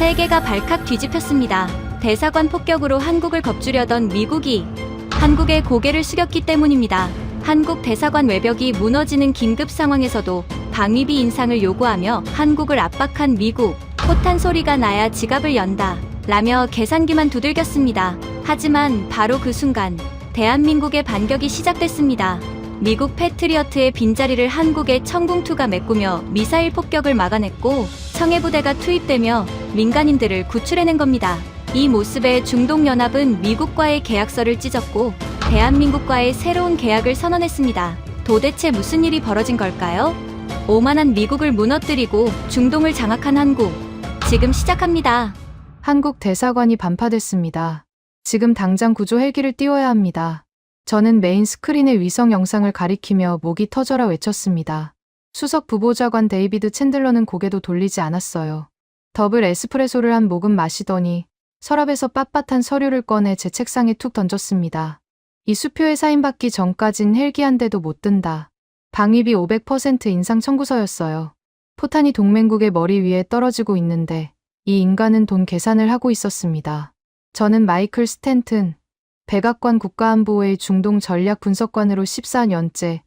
세계가 발칵 뒤집혔습니다. 대사관 폭격으로 한국을 겁주려던 미국이 한국의 고개를 숙였기 때문입니다. 한국 대사관 외벽이 무너지는 긴급 상황에서도 방위비 인상을 요구하며 한국을 압박한 미국. 포탄 소리가 나야 지갑을 연다 라며 계산기만 두들겼습니다. 하지만 바로 그 순간 대한민국의 반격이 시작됐습니다. 미국 패트리어트의 빈자리를 한국의 청궁2가 메꾸며 미사일 폭격을 막아냈고 청해부대가 투입되며 민간인들을 구출해낸 겁니다. 이 모습에 중동연합은 미국과의 계약서를 찢었고 대한민국과의 새로운 계약을 선언했습니다. 도대체 무슨 일이 벌어진 걸까요? 오만한 미국을 무너뜨리고 중동을 장악한 한국. 지금 시작합니다. 한국 대사관이 반파됐습니다. 지금 당장 구조 헬기를 띄워야 합니다. 저는 메인 스크린의 위성 영상을 가리키며 목이 터져라 외쳤습니다. 수석 부보좌관 데이비드 챈들러는 고개도 돌리지 않았어요. 더블 에스프레소를 한 모금 마시더니 서랍에서 빳빳한 서류를 꺼내 제 책상에 툭 던졌습니다. 이 수표에 사인받기 전까진 헬기 한 대도 못 든다. 방위비 500% 인상 청구서였어요. 포탄이 동맹국의 머리 위에 떨어지고 있는데 이 인간은 돈 계산을 하고 있었습니다. 저는 마이클 스탠튼, 백악관 국가안보의 중동 전략 분석관으로 14년째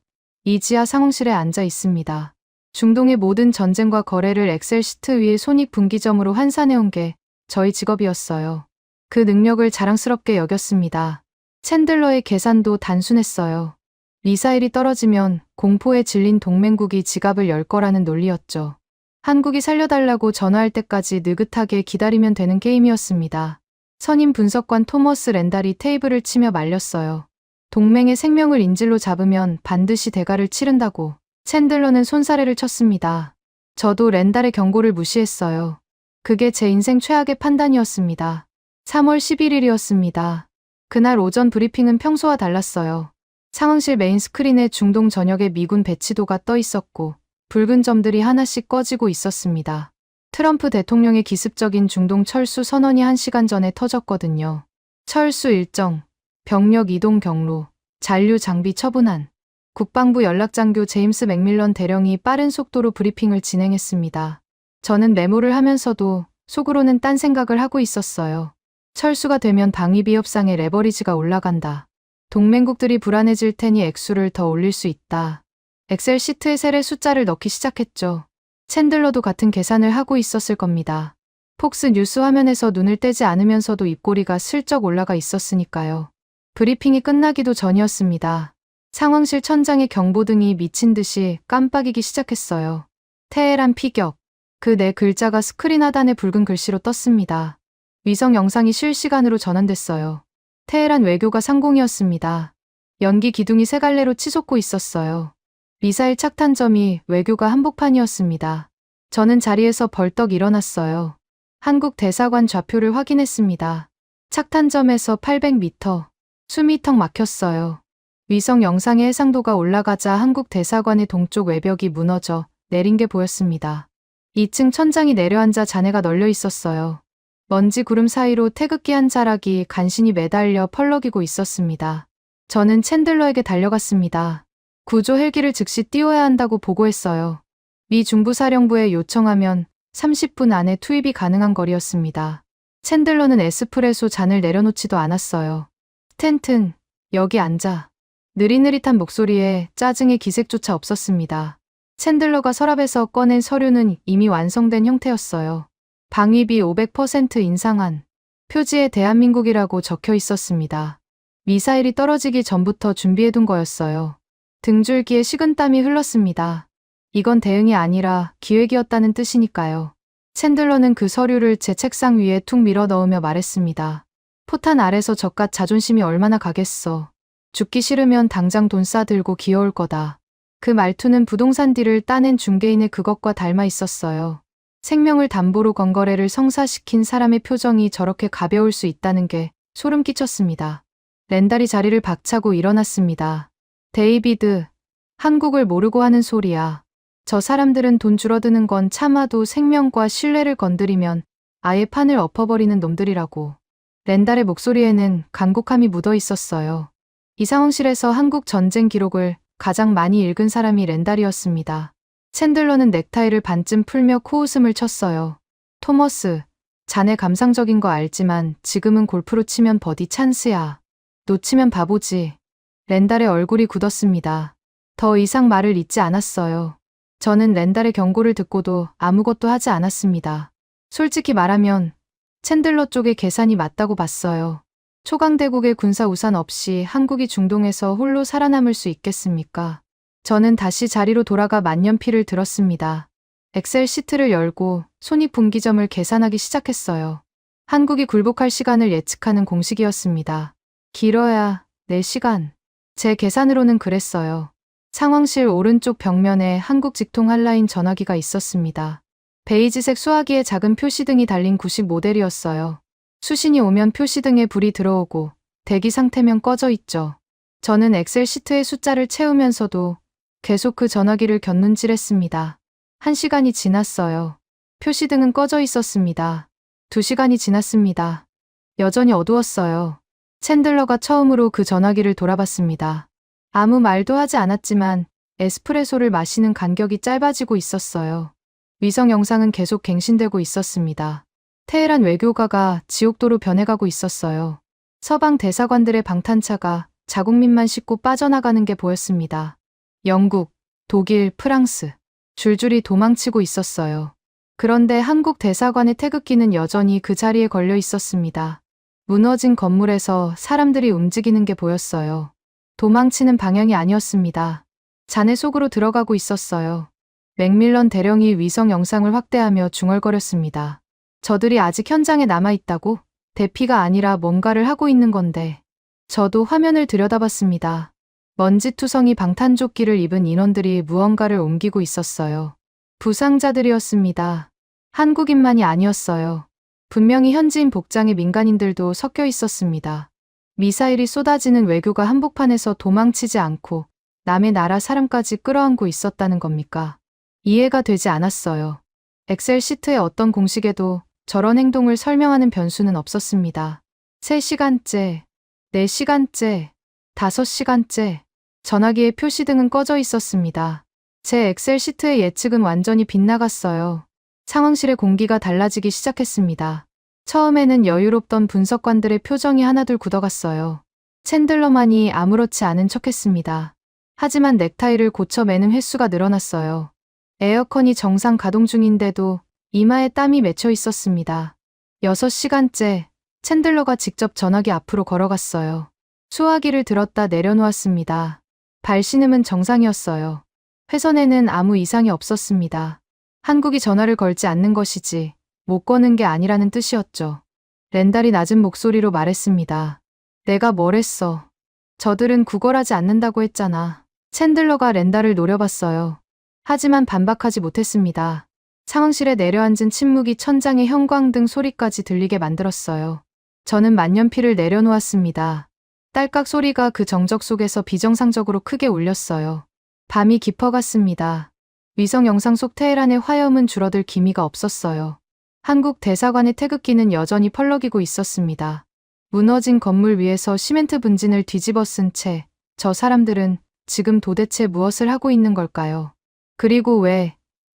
이 지하 상황실에 앉아 있습니다. 중동의 모든 전쟁과 거래를 엑셀 시트 위에 손익분기점으로 환산해온 게 저희 직업이었어요. 그 능력을 자랑스럽게 여겼습니다. 챈들러의 계산도 단순했어요. 미사일이 떨어지면 공포에 질린 동맹국이 지갑을 열 거라는 논리였죠. 한국이 살려달라고 전화할 때까지 느긋하게 기다리면 되는 게임이었습니다. 선임 분석관 토머스 렌달이 테이블을 치며 말렸어요. 동맹의 생명을 인질로 잡으면 반드시 대가를 치른다고. 챈들러는 손사래를 쳤습니다. 저도 렌달의 경고를 무시했어요. 그게 제 인생 최악의 판단이었습니다. 3월 11일이었습니다. 그날 오전 브리핑은 평소와 달랐어요. 상황실 메인 스크린에 중동 전역의 미군 배치도가 떠 있었고 붉은 점들이 하나씩 꺼지고 있었습니다. 트럼프 대통령의 기습적인 중동 철수 선언이 1시간 전에 터졌거든요. 철수 일정, 병력 이동 경로, 잔류 장비 처분안. 국방부 연락장교 제임스 맥밀런 대령이 빠른 속도로 브리핑을 진행했습니다. 저는 메모를 하면서도 속으로는 딴 생각을 하고 있었어요. 철수가 되면 방위비 협상의 레버리지가 올라간다. 동맹국들이 불안해질 테니 액수를 더 올릴 수 있다. 엑셀 시트에 셀의 숫자를 넣기 시작했죠. 챈들러도 같은 계산을 하고 있었을 겁니다. 폭스 뉴스 화면에서 눈을 떼지 않으면서도 입꼬리가 슬쩍 올라가 있었으니까요. 브리핑이 끝나기도 전이었습니다. 상황실 천장의 경보등이 미친 듯이 깜빡이기 시작했어요. 테헤란 피격. 그 네 글자가 스크린 하단에 붉은 글씨로 떴습니다. 위성 영상이 실시간으로 전환됐어요. 테헤란 외교가 상공이었습니다. 연기 기둥이 세 갈래로 치솟고 있었어요. 미사일 착탄점이 외교가 한복판이었습니다. 저는 자리에서 벌떡 일어났어요. 한국 대사관 좌표를 확인했습니다. 착탄점에서 800m, 숨이 턱 막혔어요. 위성 영상의 해상도가 올라가자 한국 대사관의 동쪽 외벽이 무너져 내린 게 보였습니다. 2층 천장이 내려앉아 잔해가 널려 있었어요. 먼지 구름 사이로 태극기 한 자락이 간신히 매달려 펄럭이고 있었습니다. 저는 챈들러에게 달려갔습니다. 구조 헬기를 즉시 띄워야 한다고 보고했어요. 미 중부사령부에 요청하면 30분 안에 투입이 가능한 거리였습니다. 챈들러는 에스프레소 잔을 내려놓지도 않았어요. 스탠튼, 여기 앉아. 느릿느릿한 목소리에 짜증의 기색조차 없었습니다. 챈들러가 서랍에서 꺼낸 서류는 이미 완성된 형태였어요. 방위비 500% 인상안. 표지에 대한민국이라고 적혀 있었습니다. 미사일이 떨어지기 전부터 준비해둔 거였어요. 등줄기에 식은땀이 흘렀습니다. 이건 대응이 아니라 기획이었다는 뜻이니까요. 챈들러는 그 서류를 제 책상 위에 툭 밀어 넣으며 말했습니다. 포탄 아래서 저깟 자존심이 얼마나 가겠어. 죽기 싫으면 당장 돈 싸들고 기어올 거다. 그 말투는 부동산 딜을 따낸 중개인의 그것과 닮아 있었어요. 생명을 담보로 건 거래를 성사시킨 사람의 표정이 저렇게 가벼울 수 있다는 게 소름 끼쳤습니다. 렌달이 자리를 박차고 일어났습니다. 데이비드, 한국을 모르고 하는 소리야. 저 사람들은 돈 줄어드는 건 참아도 생명과 신뢰를 건드리면 아예 판을 엎어버리는 놈들이라고. 렌달의 목소리에는 간곡함이 묻어 있었어요. 이 상황실에서 한국 전쟁 기록을 가장 많이 읽은 사람이 렌달이었습니다. 챈들러는 넥타이를 반쯤 풀며 코웃음을 쳤어요. 토머스, 자네 감상적인 거 알지만 지금은 골프로 치면 버디 찬스야. 놓치면 바보지. 렌달의 얼굴이 굳었습니다. 더 이상 말을 잇지 않았어요. 저는 렌달의 경고를 듣고도 아무것도 하지 않았습니다. 솔직히 말하면 챈들러 쪽의 계산이 맞다고 봤어요. 초강대국의 군사 우산 없이 한국이 중동에서 홀로 살아남을 수 있겠습니까? 저는 다시 자리로 돌아가 만년필을 들었습니다. 엑셀 시트를 열고 손익분기점을 계산하기 시작했어요. 한국이 굴복할 시간을 예측하는 공식이었습니다. 길어야 4시간. 제 계산으로는 그랬어요. 상황실 오른쪽 벽면에 한국 직통 한라인 전화기가 있었습니다. 베이지색 수화기에 작은 표시등이 달린 구식 모델이었어요. 수신이 오면 표시등에 불이 들어오고 대기 상태면 꺼져 있죠. 저는 엑셀 시트에 숫자를 채우면서도 계속 그 전화기를 곁눈질했습니다. 1시간이 지났어요. 표시등은 꺼져 있었습니다. 2시간이 지났습니다. 여전히 어두웠어요. 챈들러가 처음으로 그 전화기를 돌아봤습니다. 아무 말도 하지 않았지만 에스프레소를 마시는 간격이 짧아지고 있었어요. 위성 영상은 계속 갱신되고 있었습니다. 테헤란 외교가가 지옥도로 변해가고 있었어요. 서방 대사관들의 방탄차가 자국민만 싣고 빠져나가는 게 보였습니다. 영국, 독일, 프랑스. 줄줄이 도망치고 있었어요. 그런데 한국 대사관의 태극기는 여전히 그 자리에 걸려 있었습니다. 무너진 건물에서 사람들이 움직이는 게 보였어요. 도망치는 방향이 아니었습니다. 잔해 속으로 들어가고 있었어요. 맥밀런 대령이 위성 영상을 확대하며 중얼거렸습니다. 저들이 아직 현장에 남아있다고? 대피가 아니라 뭔가를 하고 있는 건데. 저도 화면을 들여다봤습니다. 먼지투성이 방탄조끼를 입은 인원들이 무언가를 옮기고 있었어요. 부상자들이었습니다. 한국인만이 아니었어요. 분명히 현지인 복장의 민간인들도 섞여 있었습니다. 미사일이 쏟아지는 외교가 한복판에서 도망치지 않고 남의 나라 사람까지 끌어안고 있었다는 겁니까? 이해가 되지 않았어요. 엑셀 시트의 어떤 공식에도 저런 행동을 설명하는 변수는 없었습니다. 3시간째, 4시간째, 5시간째. 전화기의 표시등은 꺼져 있었습니다. 제 엑셀 시트의 예측은 완전히 빗나갔어요. 상황실의 공기가 달라지기 시작했습니다. 처음에는 여유롭던 분석관들의 표정이 하나둘 굳어갔어요. 챈들러만이 아무렇지 않은 척했습니다. 하지만 넥타이를 고쳐 매는 횟수가 늘어났어요. 에어컨이 정상 가동 중인데도 이마에 땀이 맺혀 있었습니다. 6시간째 챈들러가 직접 전화기 앞으로 걸어갔어요. 수화기를 들었다 내려놓았습니다. 발신음은 정상이었어요. 회선에는 아무 이상이 없었습니다. 한국이 전화를 걸지 않는 것이지 못 거는 게 아니라는 뜻이었죠. 렌달이 낮은 목소리로 말했습니다. 내가 뭘 했어. 저들은 구걸하지 않는다고 했잖아. 챈들러가 렌달을 노려봤어요. 하지만 반박하지 못했습니다. 상황실에 내려앉은 침묵이 천장의 형광등 소리까지 들리게 만들었어요. 저는 만년필을 내려놓았습니다. 딸깍 소리가 그 정적 속에서 비정상적으로 크게 울렸어요. 밤이 깊어갔습니다. 위성 영상 속 테헤란의 화염은 줄어들 기미가 없었어요. 한국 대사관의 태극기는 여전히 펄럭이고 있었습니다. 무너진 건물 위에서 시멘트 분진을 뒤집어 쓴 채 저 사람들은 지금 도대체 무엇을 하고 있는 걸까요? 그리고 왜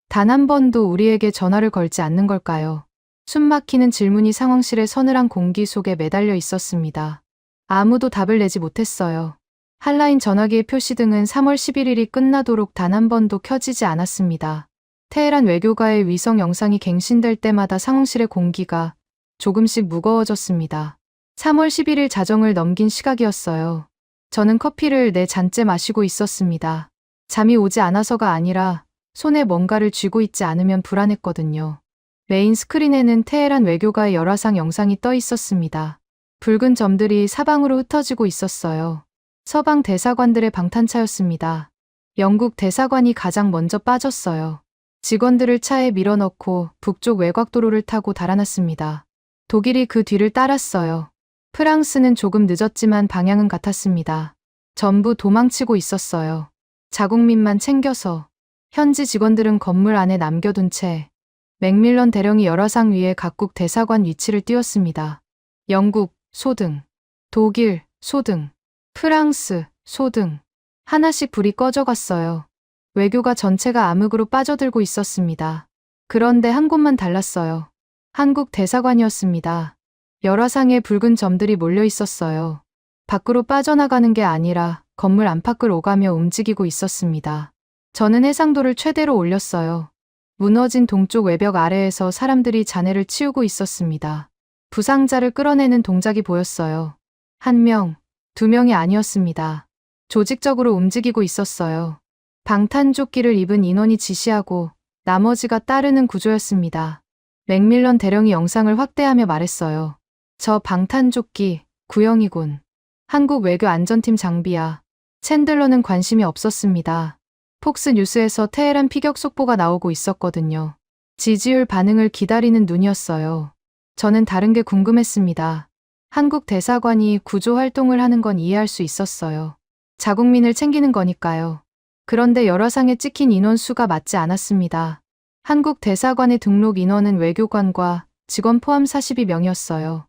단 한 번도 우리에게 전화를 걸지 않는 걸까요? 숨막히는 질문이 상황실의 서늘한 공기 속에 매달려 있었습니다. 아무도 답을 내지 못했어요. 한라인 전화기의 표시등은 3월 11일이 끝나도록 단 한 번도 켜지지 않았습니다. 테헤란 외교가의 위성 영상이 갱신될 때마다 상황실의 공기가 조금씩 무거워졌습니다. 3월 11일 자정을 넘긴 시각이었어요. 저는 커피를 4잔째 마시고 있었습니다. 잠이 오지 않아서가 아니라 손에 뭔가를 쥐고 있지 않으면 불안했거든요. 메인 스크린에는 테헤란 외교가의 열화상 영상이 떠 있었습니다. 붉은 점들이 사방으로 흩어지고 있었어요. 서방 대사관들의 방탄차였습니다. 영국 대사관이 가장 먼저 빠졌어요. 직원들을 차에 밀어넣고 북쪽 외곽도로를 타고 달아났습니다. 독일이 그 뒤를 따랐어요. 프랑스는 조금 늦었지만 방향은 같았습니다. 전부 도망치고 있었어요. 자국민만 챙겨서. 현지 직원들은 건물 안에 남겨둔 채 맥밀런 대령이 열화상 위에 각국 대사관 위치를 띄웠습니다. 영국, 소등. 독일, 소등. 프랑스, 소등. 하나씩 불이 꺼져갔어요. 외교가 전체가 암흑으로 빠져들고 있었습니다. 그런데 한 곳만 달랐어요. 한국 대사관이었습니다. 열화상에 붉은 점들이 몰려 있었어요. 밖으로 빠져나가는 게 아니라 건물 안팎을 오가며 움직이고 있었습니다. 저는 해상도를 최대로 올렸어요. 무너진 동쪽 외벽 아래에서 사람들이 잔해를 치우고 있었습니다. 부상자를 끌어내는 동작이 보였어요. 한 명, 두 명이 아니었습니다. 조직적으로 움직이고 있었어요. 방탄조끼를 입은 인원이 지시하고 나머지가 따르는 구조였습니다. 맥밀런 대령이 영상을 확대하며 말했어요. 저 방탄조끼, 구형이군. 한국 외교 안전팀 장비야. 챈들러는 관심이 없었습니다. 폭스 뉴스에서 테헤란 피격 속보가 나오고 있었거든요. 지지율 반응을 기다리는 눈이었어요. 저는 다른 게 궁금했습니다. 한국 대사관이 구조 활동을 하는 건 이해할 수 있었어요. 자국민을 챙기는 거니까요. 그런데 열화상에 찍힌 인원 수가 맞지 않았습니다. 한국 대사관의 등록 인원은 외교관과 직원 포함 42명이었어요.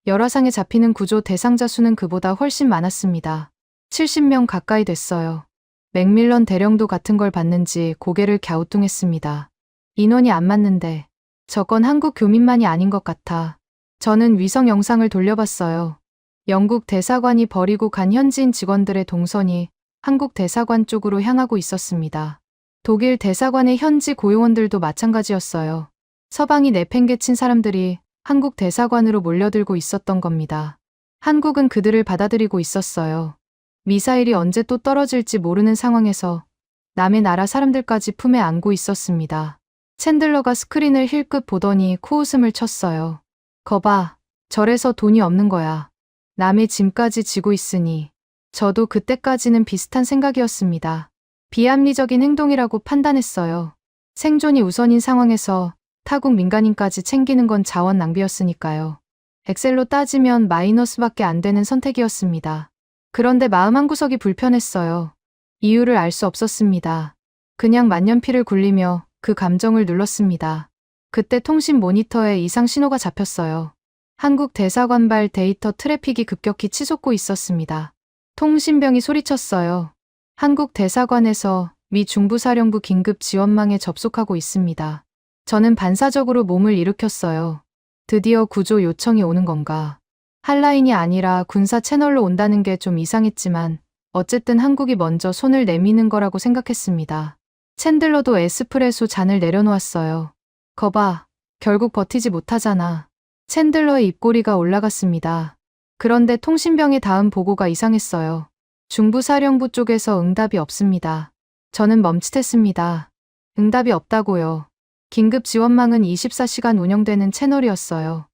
열화상에 잡히는 구조 대상자 수는 그보다 훨씬 많았습니다. 70명 가까이 됐어요. 맥밀런 대령도 같은 걸 봤는지 고개를 갸우뚱했습니다. 인원이 안 맞는데 저건 한국 교민만이 아닌 것 같아. 저는 위성 영상을 돌려봤어요. 영국 대사관이 버리고 간 현지인 직원들의 동선이 한국 대사관 쪽으로 향하고 있었습니다. 독일 대사관의 현지 고용원들도 마찬가지였어요. 서방이 내팽개친 사람들이 한국 대사관으로 몰려들고 있었던 겁니다. 한국은 그들을 받아들이고 있었어요. 미사일이 언제 또 떨어질지 모르는 상황에서 남의 나라 사람들까지 품에 안고 있었습니다. 챈들러가 스크린을 힐끗 보더니 코웃음을 쳤어요. 거봐, 저래서 돈이 없는 거야. 남의 짐까지 지고 있으니. 저도 그때까지는 비슷한 생각이었습니다. 비합리적인 행동이라고 판단했어요. 생존이 우선인 상황에서 타국 민간인까지 챙기는 건 자원 낭비였으니까요. 엑셀로 따지면 마이너스밖에 안 되는 선택이었습니다. 그런데 마음 한구석이 불편했어요. 이유를 알 수 없었습니다. 그냥 만년필을 굴리며 그 감정을 눌렀습니다. 그때 통신 모니터에 이상 신호가 잡혔어요. 한국 대사관발 데이터 트래픽이 급격히 치솟고 있었습니다. 통신병이 소리쳤어요. 한국 대사관에서 미 중부사령부 긴급 지원망에 접속하고 있습니다. 저는 반사적으로 몸을 일으켰어요. 드디어 구조 요청이 오는 건가. 한라인이 아니라 군사 채널로 온다는 게 좀 이상했지만 어쨌든 한국이 먼저 손을 내미는 거라고 생각했습니다. 챈들러도 에스프레소 잔을 내려놓았어요. 거봐, 결국 버티지 못하잖아. 챈들러의 입꼬리가 올라갔습니다. 그런데 통신병의 다음 보고가 이상했어요. 중부사령부 쪽에서 응답이 없습니다. 저는 멈칫했습니다. 응답이 없다고요. 긴급 지원망은 24시간 운영되는 채널이었어요.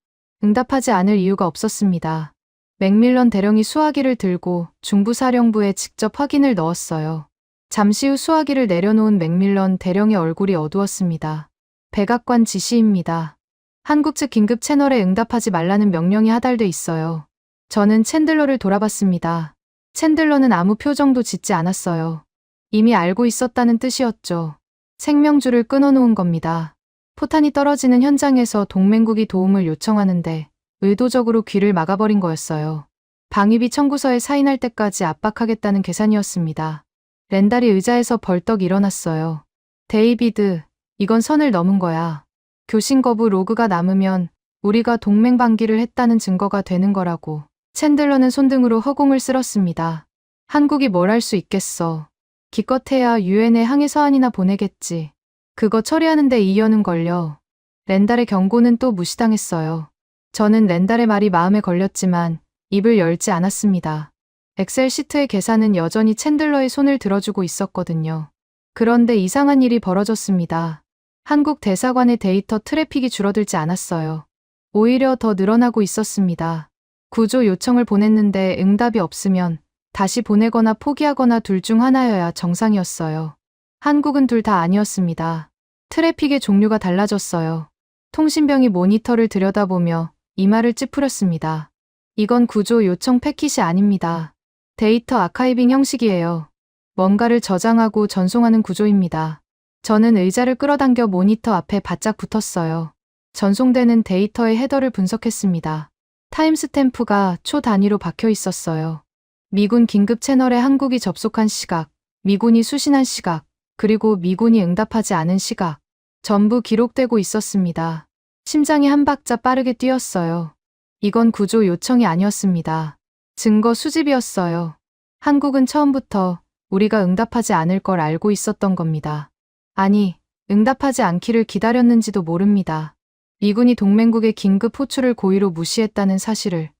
응답하지 않을 이유가 없었습니다. 맥밀런 대령이 수화기를 들고 중부사령부에 직접 확인을 넣었어요. 잠시 후 수화기를 내려놓은 맥밀런 대령의 얼굴이 어두웠습니다. 백악관 지시입니다. 한국 측 긴급 채널에 응답하지 말라는 명령이 하달돼 있어요. 저는 챈들러를 돌아봤습니다. 챈들러는 아무 표정도 짓지 않았어요. 이미 알고 있었다는 뜻이었죠. 생명줄을 끊어놓은 겁니다. 포탄이 떨어지는 현장에서 동맹국이 도움을 요청하는데 의도적으로 귀를 막아버린 거였어요. 방위비 청구서에 사인할 때까지 압박하겠다는 계산이었습니다. 렌달이 의자에서 벌떡 일어났어요. 데이비드, 이건 선을 넘은 거야. 교신 거부 로그가 남으면 우리가 동맹 방기를 했다는 증거가 되는 거라고. 챈들러는 손등으로 허공을 쓸었습니다. 한국이 뭘 할 수 있겠어. 기껏해야 유엔에 항해 서한이나 보내겠지. 그거 처리하는데 2년은 걸려. 렌달의 경고는 또 무시당했어요. 저는 렌달의 말이 마음에 걸렸지만 입을 열지 않았습니다. 엑셀 시트의 계산은 여전히 챈들러의 손을 들어주고 있었거든요. 그런데 이상한 일이 벌어졌습니다. 한국 대사관의 데이터 트래픽이 줄어들지 않았어요. 오히려 더 늘어나고 있었습니다. 구조 요청을 보냈는데 응답이 없으면 다시 보내거나 포기하거나 둘 중 하나여야 정상이었어요. 한국은 둘 다 아니었습니다. 트래픽의 종류가 달라졌어요. 통신병이 모니터를 들여다보며 이마를 찌푸렸습니다. 이건 구조 요청 패킷이 아닙니다. 데이터 아카이빙 형식이에요. 뭔가를 저장하고 전송하는 구조입니다. 저는 의자를 끌어당겨 모니터 앞에 바짝 붙었어요. 전송되는 데이터의 헤더를 분석했습니다. 타임스탬프가 초 단위로 박혀 있었어요. 미군 긴급 채널에 한국이 접속한 시각, 미군이 수신한 시각, 그리고 미군이 응답하지 않은 시각. 전부 기록되고 있었습니다. 심장이 한 박자 빠르게 뛰었어요. 이건 구조 요청이 아니었습니다. 증거 수집이었어요. 한국은 처음부터 우리가 응답하지 않을 걸 알고 있었던 겁니다. 아니, 응답하지 않기를 기다렸는지도 모릅니다. 미군이 동맹국의 긴급 호출을 고의로 무시했다는 사실을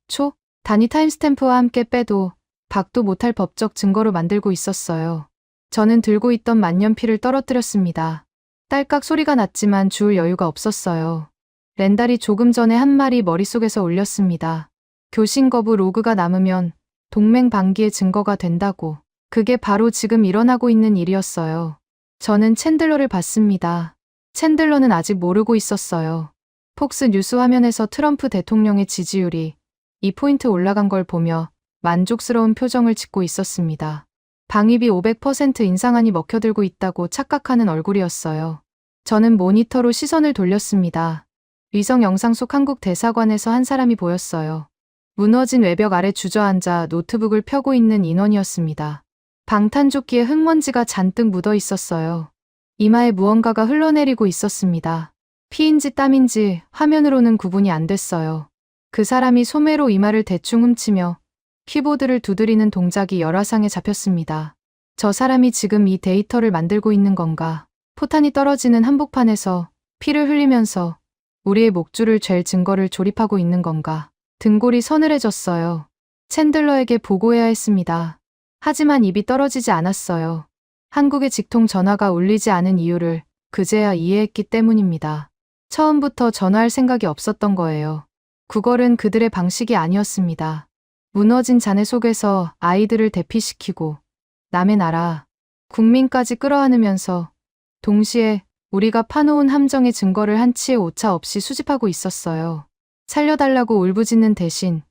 단위 타임스탬프와 함께 빼도 박도 못할 법적 증거로 만들고 있었어요. 저는 들고 있던 만년필을 떨어뜨렸습니다. 딸깍 소리가 났지만 주울 여유가 없었어요. 렌달이 조금 전에 한 말이 머릿속에서 울렸습니다. 교신 거부 로그가 남으면 동맹 방기의 증거가 된다고. 그게 바로 지금 일어나고 있는 일이었어요. 저는 챈들러를 봤습니다. 챈들러는 아직 모르고 있었어요. 폭스 뉴스 화면에서 트럼프 대통령의 지지율이 2포인트 올라간 걸 보며 만족스러운 표정을 짓고 있었습니다. 방위비 500% 인상안이 먹혀들고 있다고 착각하는 얼굴이었어요. 저는 모니터로 시선을 돌렸습니다. 위성 영상 속 한국 대사관에서 한 사람이 보였어요. 무너진 외벽 아래 주저앉아 노트북을 펴고 있는 인원이었습니다. 방탄조끼에 흙먼지가 잔뜩 묻어 있었어요. 이마에 무언가가 흘러내리고 있었습니다. 피인지 땀인지 화면으로는 구분이 안 됐어요. 그 사람이 소매로 이마를 대충 훔치며 키보드를 두드리는 동작이 열화상에 잡혔습니다. 저 사람이 지금 이 데이터를 만들고 있는 건가? 포탄이 떨어지는 한복판에서 피를 흘리면서 우리의 목줄을 잴 증거를 조립하고 있는 건가? 등골이 서늘해졌어요. 챈들러에게 보고해야 했습니다. 하지만 입이 떨어지지 않았어요. 한국의 직통 전화가 울리지 않은 이유를 그제야 이해했기 때문입니다. 처음부터 전화할 생각이 없었던 거예요. 구걸은 그들의 방식이 아니었습니다. 무너진 잔해 속에서 아이들을 대피시키고 남의 나라, 국민까지 끌어안으면서 동시에 우리가 파놓은 함정의 증거를 한치의 오차 없이 수집하고 있었어요. 살려달라고 울부짖는 대신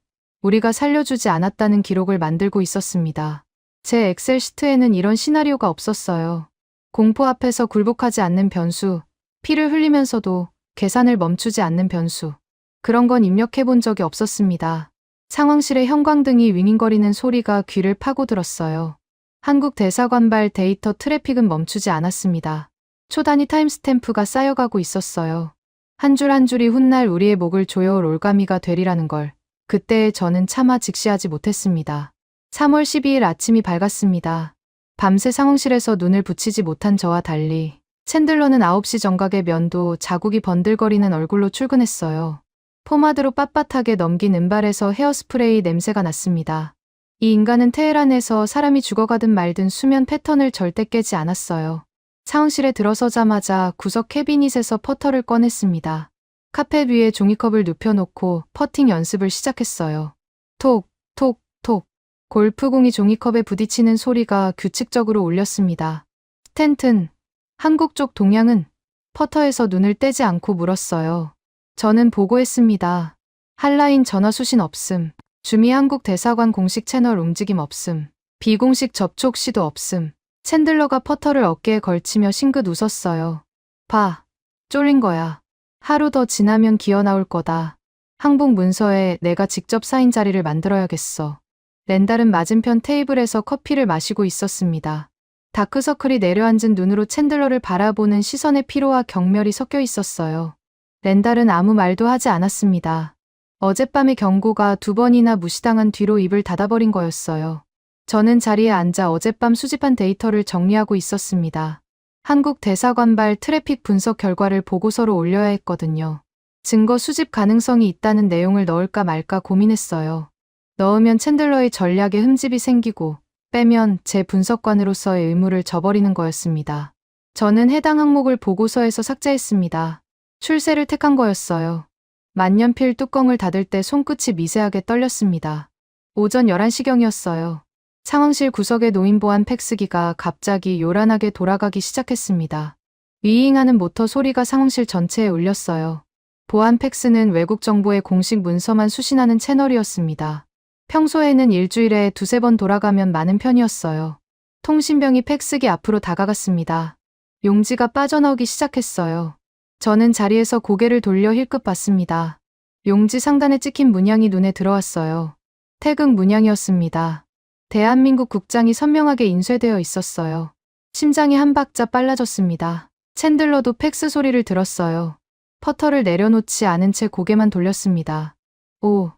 우리가 살려주지 않았다는 기록을 만들고 있었습니다. 제 엑셀 시트에는 이런 시나리오가 없었어요. 공포 앞에서 굴복하지 않는 변수, 피를 흘리면서도 계산을 멈추지 않는 변수. 그런 건 입력해 본 적이 없었습니다. 상황실의 형광등이 윙윙거리는 소리가 귀를 파고들었어요. 한국 대사관발 데이터 트래픽은 멈추지 않았습니다. 초단위 타임스탬프가 쌓여가고 있었어요. 한 줄 한 줄이 훗날 우리의 목을 조여올 올가미가 되리라는 걸 그때 저는 차마 직시하지 못했습니다. 3월 12일 아침이 밝았습니다. 밤새 상황실에서 눈을 붙이지 못한 저와 달리 챈들러는 9시 정각에 면도 자국이 번들거리는 얼굴로 출근했어요. 포마드로 빳빳하게 넘긴 은발에서 헤어스프레이 냄새가 났습니다. 이 인간은 테헤란에서 사람이 죽어가든 말든 수면 패턴을 절대 깨지 않았어요. 사무실에 들어서자마자 구석 캐비닛에서 퍼터를 꺼냈습니다. 카펫 위에 종이컵을 눕혀놓고 퍼팅 연습을 시작했어요. 톡, 톡, 톡. 골프공이 종이컵에 부딪히는 소리가 규칙적으로 울렸습니다. 스탠튼, 한국 쪽 동향은? 퍼터에서 눈을 떼지 않고 물었어요. 저는 보고했습니다. 한라인 전화 수신 없음. 주미 한국 대사관 공식 채널 움직임 없음. 비공식 접촉 시도 없음. 챈들러가 퍼터를 어깨에 걸치며 싱긋 웃었어요. 봐. 쫄린 거야. 하루 더 지나면 기어 나올 거다. 항복 문서에 내가 직접 사인 자리를 만들어야겠어. 렌달은 맞은편 테이블에서 커피를 마시고 있었습니다. 다크서클이 내려앉은 눈으로 챈들러를 바라보는 시선의 피로와 경멸이 섞여 있었어요. 렌달은 아무 말도 하지 않았습니다. 어젯밤의 경고가 2번이나 무시당한 뒤로 입을 닫아버린 거였어요. 저는 자리에 앉아 어젯밤 수집한 데이터를 정리하고 있었습니다. 한국 대사관발 트래픽 분석 결과를 보고서로 올려야 했거든요. 증거 수집 가능성이 있다는 내용을 넣을까 말까 고민했어요. 넣으면 챈들러의 전략에 흠집이 생기고 빼면 제 분석관으로서의 의무를 저버리는 거였습니다. 저는 해당 항목을 보고서에서 삭제했습니다. 출세를 택한 거였어요. 만년필 뚜껑을 닫을 때 손끝이 미세하게 떨렸습니다. 오전 11시경이었어요. 상황실 구석에 놓인 보안 팩스기가 갑자기 요란하게 돌아가기 시작했습니다. 위잉하는 모터 소리가 상황실 전체에 울렸어요. 보안 팩스는 외국 정보의 공식 문서만 수신하는 채널이었습니다. 평소에는 일주일에 2-3번 돌아가면 많은 편이었어요. 통신병이 팩스기 앞으로 다가갔습니다. 용지가 빠져나오기 시작했어요. 저는 자리에서 고개를 돌려 힐끗 봤습니다. 용지 상단에 찍힌 문양이 눈에 들어왔어요. 태극 문양이었습니다. 대한민국 국장이 선명하게 인쇄되어 있었어요. 심장이 한 박자 빨라졌습니다. 챈들러도 팩스 소리를 들었어요. 퍼터를 내려놓지 않은 채 고개만 돌렸습니다. 오,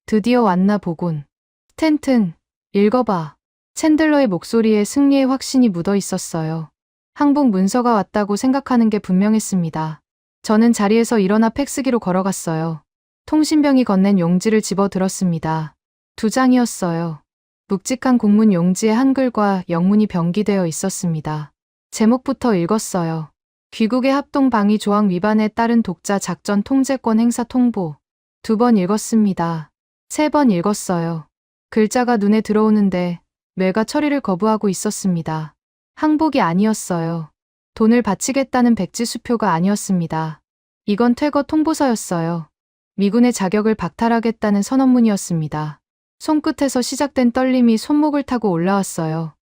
드디어 왔나 보군. 스탠튼, 읽어봐. 챈들러의 목소리에 승리의 확신이 묻어 있었어요. 항복 문서가 왔다고 생각하는 게 분명했습니다. 저는 자리에서 일어나 팩스기로 걸어갔어요. 통신병이 건넨 용지를 집어 들었습니다. 2장이었어요. 묵직한 공문 용지에 한글과 영문이 병기되어 있었습니다. 제목부터 읽었어요. 귀국의 합동 방위 조항 위반에 따른 독자 작전 통제권 행사 통보. 2번 읽었습니다. 3번 읽었어요. 글자가 눈에 들어오는데 뇌가 처리를 거부하고 있었습니다. 항복이 아니었어요. 돈을 바치겠다는 백지수표가 아니었습니다. 이건 퇴거 통보서였어요. 미군의 자격을 박탈하겠다는 선언문이었습니다. 손끝에서 시작된 떨림이 손목을 타고 올라왔어요.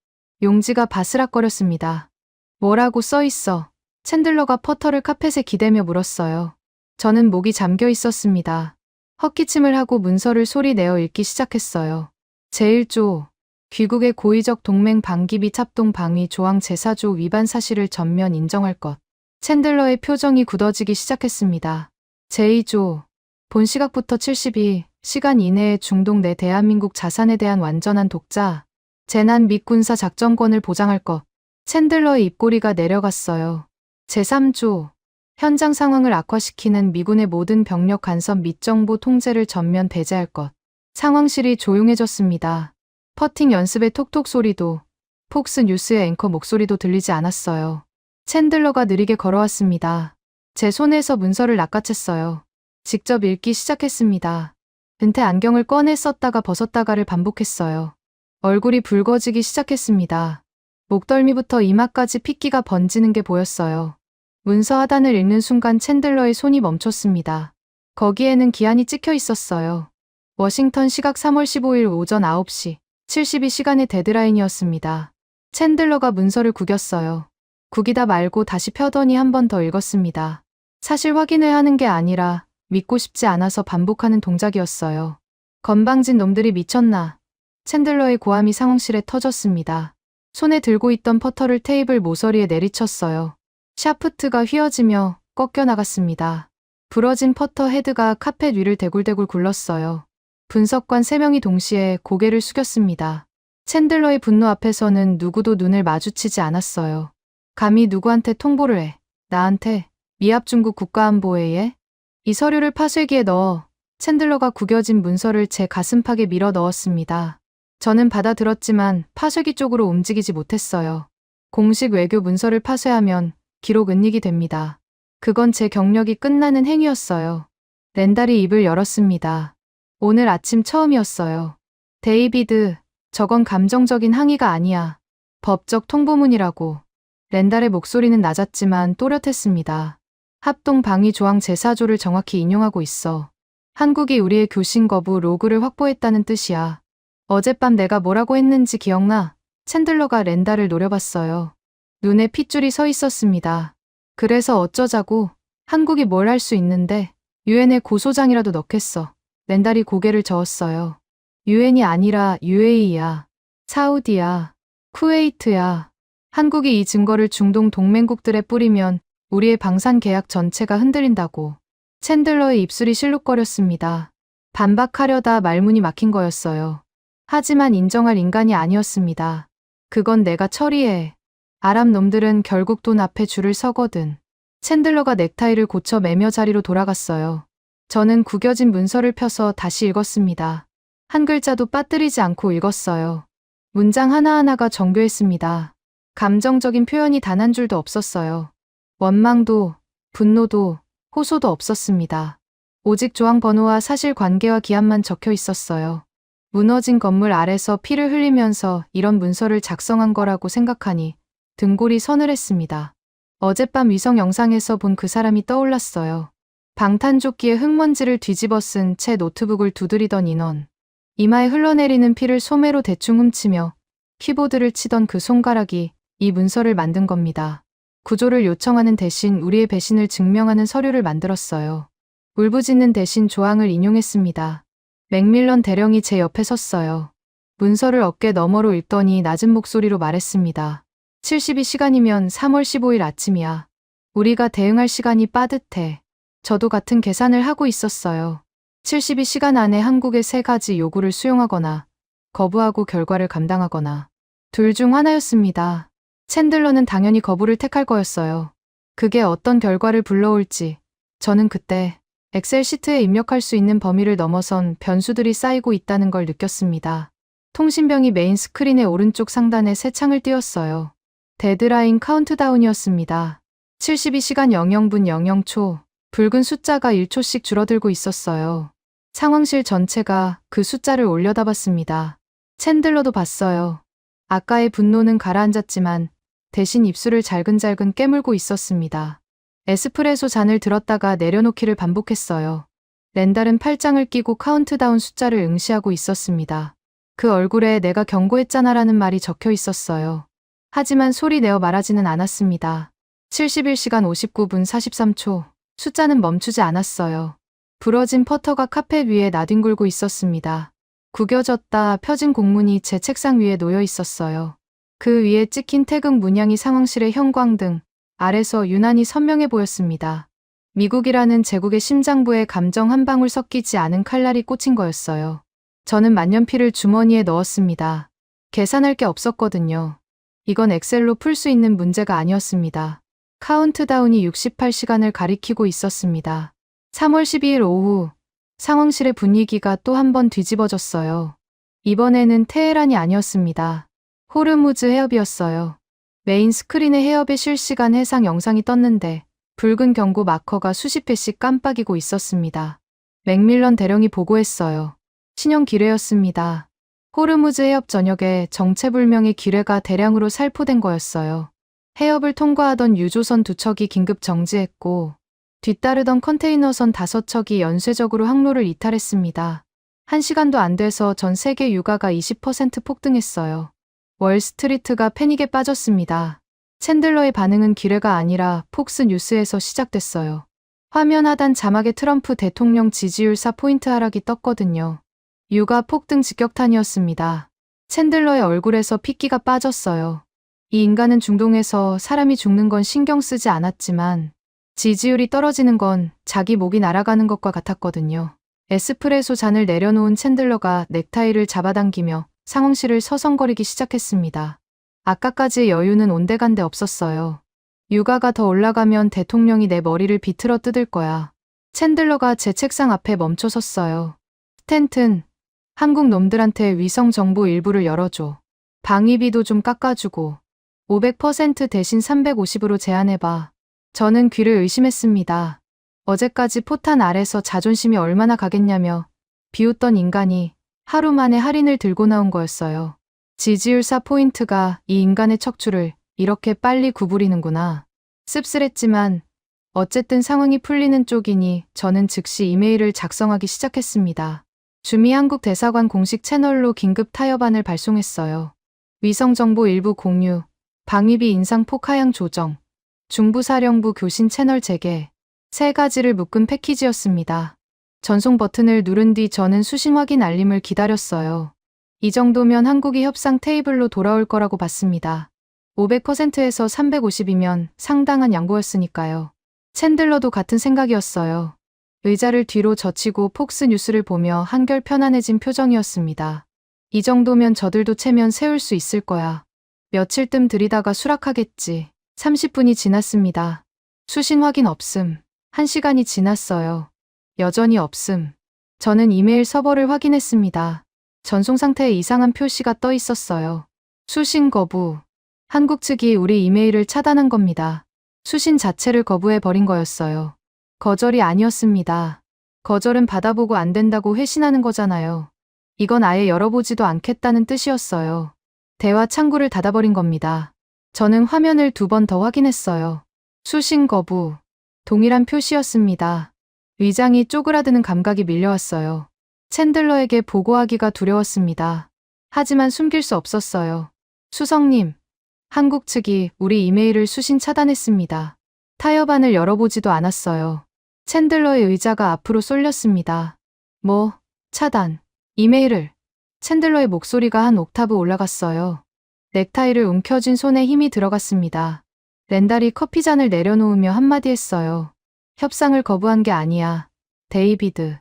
용지가 바스락거렸습니다. 뭐라고 써 있어? 챈들러가 퍼터를 카펫에 기대며 물었어요. 저는 목이 잠겨 있었습니다. 헛기침을 하고 문서를 소리 내어 읽기 시작했어요. 제1조, 귀국의 고의적 동맹 방기 및 합동 방위 조항 제4조 위반 사실을 전면 인정할 것. 챈들러의 표정이 굳어지기 시작했습니다. 제2조, 본 시각부터 72시간 이내에 중동 내 대한민국 자산에 대한 완전한 독자, 재난 및 군사 작전권을 보장할 것. 챈들러의 입꼬리가 내려갔어요. 제3조, 현장 상황을 악화시키는 미군의 모든 병력 간섭 및 정보 통제를 전면 배제할 것. 상황실이 조용해졌습니다. 퍼팅 연습의 톡톡 소리도, 폭스 뉴스의 앵커 목소리도 들리지 않았어요. 챈들러가 느리게 걸어왔습니다. 제 손에서 문서를 낚아챘어요. 직접 읽기 시작했습니다. 은퇴 안경을 꺼내 썼다가 벗었다가를 반복했어요. 얼굴이 붉어지기 시작했습니다. 목덜미부터 이마까지 핏기가 번지는 게 보였어요. 문서 하단을 읽는 순간 챈들러의 손이 멈췄습니다. 거기에는 기한이 찍혀 있었어요. 워싱턴 시각 3월 15일 오전 9시 72시간의 데드라인이었습니다. 챈들러가 문서를 구겼어요. 구기다 말고 다시 펴더니 한 번 더 읽었습니다. 사실 확인을 하는 게 아니라 믿고 싶지 않아서 반복하는 동작이었어요. 건방진 놈들이 미쳤나. 챈들러의 고함이 상황실에 터졌습니다. 손에 들고 있던 퍼터를 테이블 모서리에 내리쳤어요. 샤프트가 휘어지며 꺾여 나갔습니다. 부러진 퍼터 헤드가 카펫 위를 대굴대굴 굴렀어요. 분석관 3명이 동시에 고개를 숙였습니다. 챈들러의 분노 앞에서는 누구도 눈을 마주치지 않았어요. 감히 누구한테 통보를 해? 나한테? 미합 중국 국가안보회의에? 이 서류를 파쇄기에 넣어. 챈들러가 구겨진 문서를 제 가슴팍에 밀어 넣었습니다. 저는 받아들었지만 파쇄기 쪽으로 움직이지 못했어요. 공식 외교 문서를 파쇄하면 기록 은닉이 됩니다. 그건 제 경력이 끝나는 행위였어요. 렌달이 입을 열었습니다. 오늘 아침 처음이었어요. 데이비드, 저건 감정적인 항의가 아니야. 법적 통보문이라고. 렌달의 목소리는 낮았지만 또렷했습니다. 합동 방위 조항 제4조를 정확히 인용하고 있어. 한국이 우리의 교신 거부 로그를 확보했다는 뜻이야. 어젯밤 내가 뭐라고 했는지 기억나? 챈들러가 렌달을 노려봤어요. 눈에 핏줄이 서 있었습니다. 그래서 어쩌자고? 한국이 뭘 할 수 있는데? 유엔에 고소장이라도 넣겠어. 렌달이 고개를 저었어요. 유엔이 아니라 UAE야. 사우디야. 쿠웨이트야. 한국이 이 증거를 중동 동맹국들에 뿌리면 우리의 방산 계약 전체가 흔들린다고. 챈들러의 입술이 실룩거렸습니다. 반박하려다 말문이 막힌 거였어요. 하지만 인정할 인간이 아니었습니다. 그건 내가 처리해. 아랍 놈들은 결국 돈 앞에 줄을 서거든. 챈들러가 넥타이를 고쳐 매며 자리로 돌아갔어요. 저는 구겨진 문서를 펴서 다시 읽었습니다. 한 글자도 빠뜨리지 않고 읽었어요. 문장 하나하나가 정교했습니다. 감정적인 표현이 단 한 줄도 없었어요. 원망도, 분노도, 호소도 없었습니다. 오직 조항 번호와 사실관계와 기한만 적혀 있었어요. 무너진 건물 아래서 피를 흘리면서 이런 문서를 작성한 거라고 생각하니 등골이 서늘했습니다. 어젯밤 위성 영상에서 본 그 사람이 떠올랐어요. 방탄조끼에 흙먼지를 뒤집어 쓴 채 노트북을 두드리던 인원. 이마에 흘러내리는 피를 소매로 대충 훔치며 키보드를 치던 그 손가락이 이 문서를 만든 겁니다. 구조를 요청하는 대신 우리의 배신을 증명하는 서류를 만들었어요. 울부짖는 대신 조항을 인용했습니다. 맥밀런 대령이 제 옆에 섰어요. 문서를 어깨 너머로 읽더니 낮은 목소리로 말했습니다. 72시간이면 3월 15일 아침이야. 우리가 대응할 시간이 빠듯해. 저도 같은 계산을 하고 있었어요. 72시간 안에 한국의 3가지 요구를 수용하거나 거부하고 결과를 감당하거나 둘 중 하나였습니다. 챈들러는 당연히 거부를 택할 거였어요. 그게 어떤 결과를 불러올지 저는 그때 엑셀 시트에 입력할 수 있는 범위를 넘어선 변수들이 쌓이고 있다는 걸 느꼈습니다. 통신병이 메인 스크린의 오른쪽 상단에 새 창을 띄웠어요. 데드라인 카운트다운이었습니다. 72시간 00분 00초, 붉은 숫자가 1초씩 줄어들고 있었어요. 상황실 전체가 그 숫자를 올려다봤습니다. 챈들러도 봤어요. 아까의 분노는 가라앉았지만 대신 입술을 잘근잘근 깨물고 있었습니다. 에스프레소 잔을 들었다가 내려놓기를 반복했어요. 렌달은 팔짱을 끼고 카운트다운 숫자를 응시하고 있었습니다. 그 얼굴에 내가 경고했잖아라는 말이 적혀 있었어요. 하지만 소리 내어 말하지는 않았습니다. 71시간 59분 43초. 숫자는 멈추지 않았어요. 부러진 퍼터가 카펫 위에 나뒹굴고 있었습니다. 구겨졌다 펴진 공문이 제 책상 위에 놓여 있었어요. 그 위에 찍힌 태극 문양이 상황실의 형광등 아래서 유난히 선명해 보였습니다. 미국이라는 제국의 심장부에 감정 한 방울 섞이지 않은 칼날이 꽂힌 거였어요. 저는 만년필을 주머니에 넣었습니다. 계산할 게 없었거든요. 이건 엑셀로 풀 수 있는 문제가 아니었습니다. 카운트다운이 68시간을 가리키고 있었습니다. 3월 12일 오후 상황실의 분위기가 또 한 번 뒤집어졌어요. 이번에는 테헤란이 아니었습니다. 호르무즈 해협이었어요. 메인 스크린에 해협의 실시간 해상 영상이 떴는데 붉은 경고 마커가 수십 회씩 깜빡이고 있었습니다. 맥밀런 대령이 보고했어요. 신형 기뢰였습니다. 호르무즈 해협 전역에 정체불명의 기뢰가 대량으로 살포된 거였어요. 해협을 통과하던 유조선 2척이 긴급 정지했고 뒤따르던 컨테이너선 5척이 연쇄적으로 항로를 이탈했습니다. 1시간도 안 돼서 전 세계 유가가 20% 폭등했어요. 월스트리트가 패닉에 빠졌습니다. 챈들러의 반응은 기뢰가 아니라 폭스 뉴스에서 시작됐어요. 화면 하단 자막에 트럼프 대통령 지지율 4포인트 하락이 떴거든요. 유가 폭등 직격탄이었습니다. 챈들러의 얼굴에서 핏기가 빠졌어요. 이 인간은 중동에서 사람이 죽는 건 신경 쓰지 않았지만 지지율이 떨어지는 건 자기 목이 날아가는 것과 같았거든요. 에스프레소 잔을 내려놓은 챈들러가 넥타이를 잡아당기며 상황실을 서성거리기 시작했습니다. 아까까지의 여유는 온데간데 없었어요. 유가가 더 올라가면 대통령이 내 머리를 비틀어 뜯을 거야. 챈들러가 제 책상 앞에 멈춰 섰어요. 스탠튼, 한국 놈들한테 위성 정보 일부를 열어줘. 방위비도 좀 깎아주고 500% 대신 350으로 제한해봐. 저는 귀를 의심했습니다. 어제까지 포탄 아래서 자존심이 얼마나 가겠냐며 비웃던 인간이 하루 만에 할인을 들고 나온 거였어요. 지지율 4포인트가 이 인간의 척추를 이렇게 빨리 구부리는구나. 씁쓸했지만 어쨌든 상황이 풀리는 쪽이니 저는 즉시 이메일을 작성하기 시작했습니다. 주미 한국 대사관 공식 채널로 긴급 타협안을 발송했어요. 위성정보 일부 공유, 방위비 인상 폭하향 조정, 중부사령부 교신 채널 재개, 3가지를 묶은 패키지였습니다. 전송 버튼을 누른 뒤 저는 수신 확인 알림을 기다렸어요. 이 정도면 한국이 협상 테이블로 돌아올 거라고 봤습니다. 500%에서 350이면 상당한 양보였으니까요. 챈들러도 같은 생각이었어요. 의자를 뒤로 젖히고 폭스 뉴스를 보며 한결 편안해진 표정이었습니다. 이 정도면 저들도 체면 세울 수 있을 거야. 며칠 뜸 들이다가 수락하겠지. 30분이 지났습니다. 수신 확인 없음. 1시간이 지났어요. 여전히 없음. 저는 이메일 서버를 확인했습니다. 전송 상태에 이상한 표시가 떠 있었어요. 수신 거부. 한국 측이 우리 이메일을 차단한 겁니다. 수신 자체를 거부해 버린 거였어요. 거절이 아니었습니다. 거절은 받아보고 안 된다고 회신하는 거잖아요. 이건 아예 열어보지도 않겠다는 뜻이었어요. 대화 창구를 닫아버린 겁니다. 저는 화면을 2번 더 확인했어요. 수신 거부. 동일한 표시였습니다. 위장이 쪼그라드는 감각이 밀려왔어요. 챈들러에게 보고하기가 두려웠습니다. 하지만 숨길 수 없었어요. 수석님, 한국 측이 우리 이메일을 수신 차단했습니다. 타협안을 열어보지도 않았어요. 챈들러의 의자가 앞으로 쏠렸습니다. 뭐, 차단, 이메일을. 챈들러의 목소리가 한 옥타브 올라갔어요. 넥타이를 움켜쥔 손에 힘이 들어갔습니다. 렌달이 커피잔을 내려놓으며 한마디 했어요. 협상을 거부한 게 아니야, 데이비드.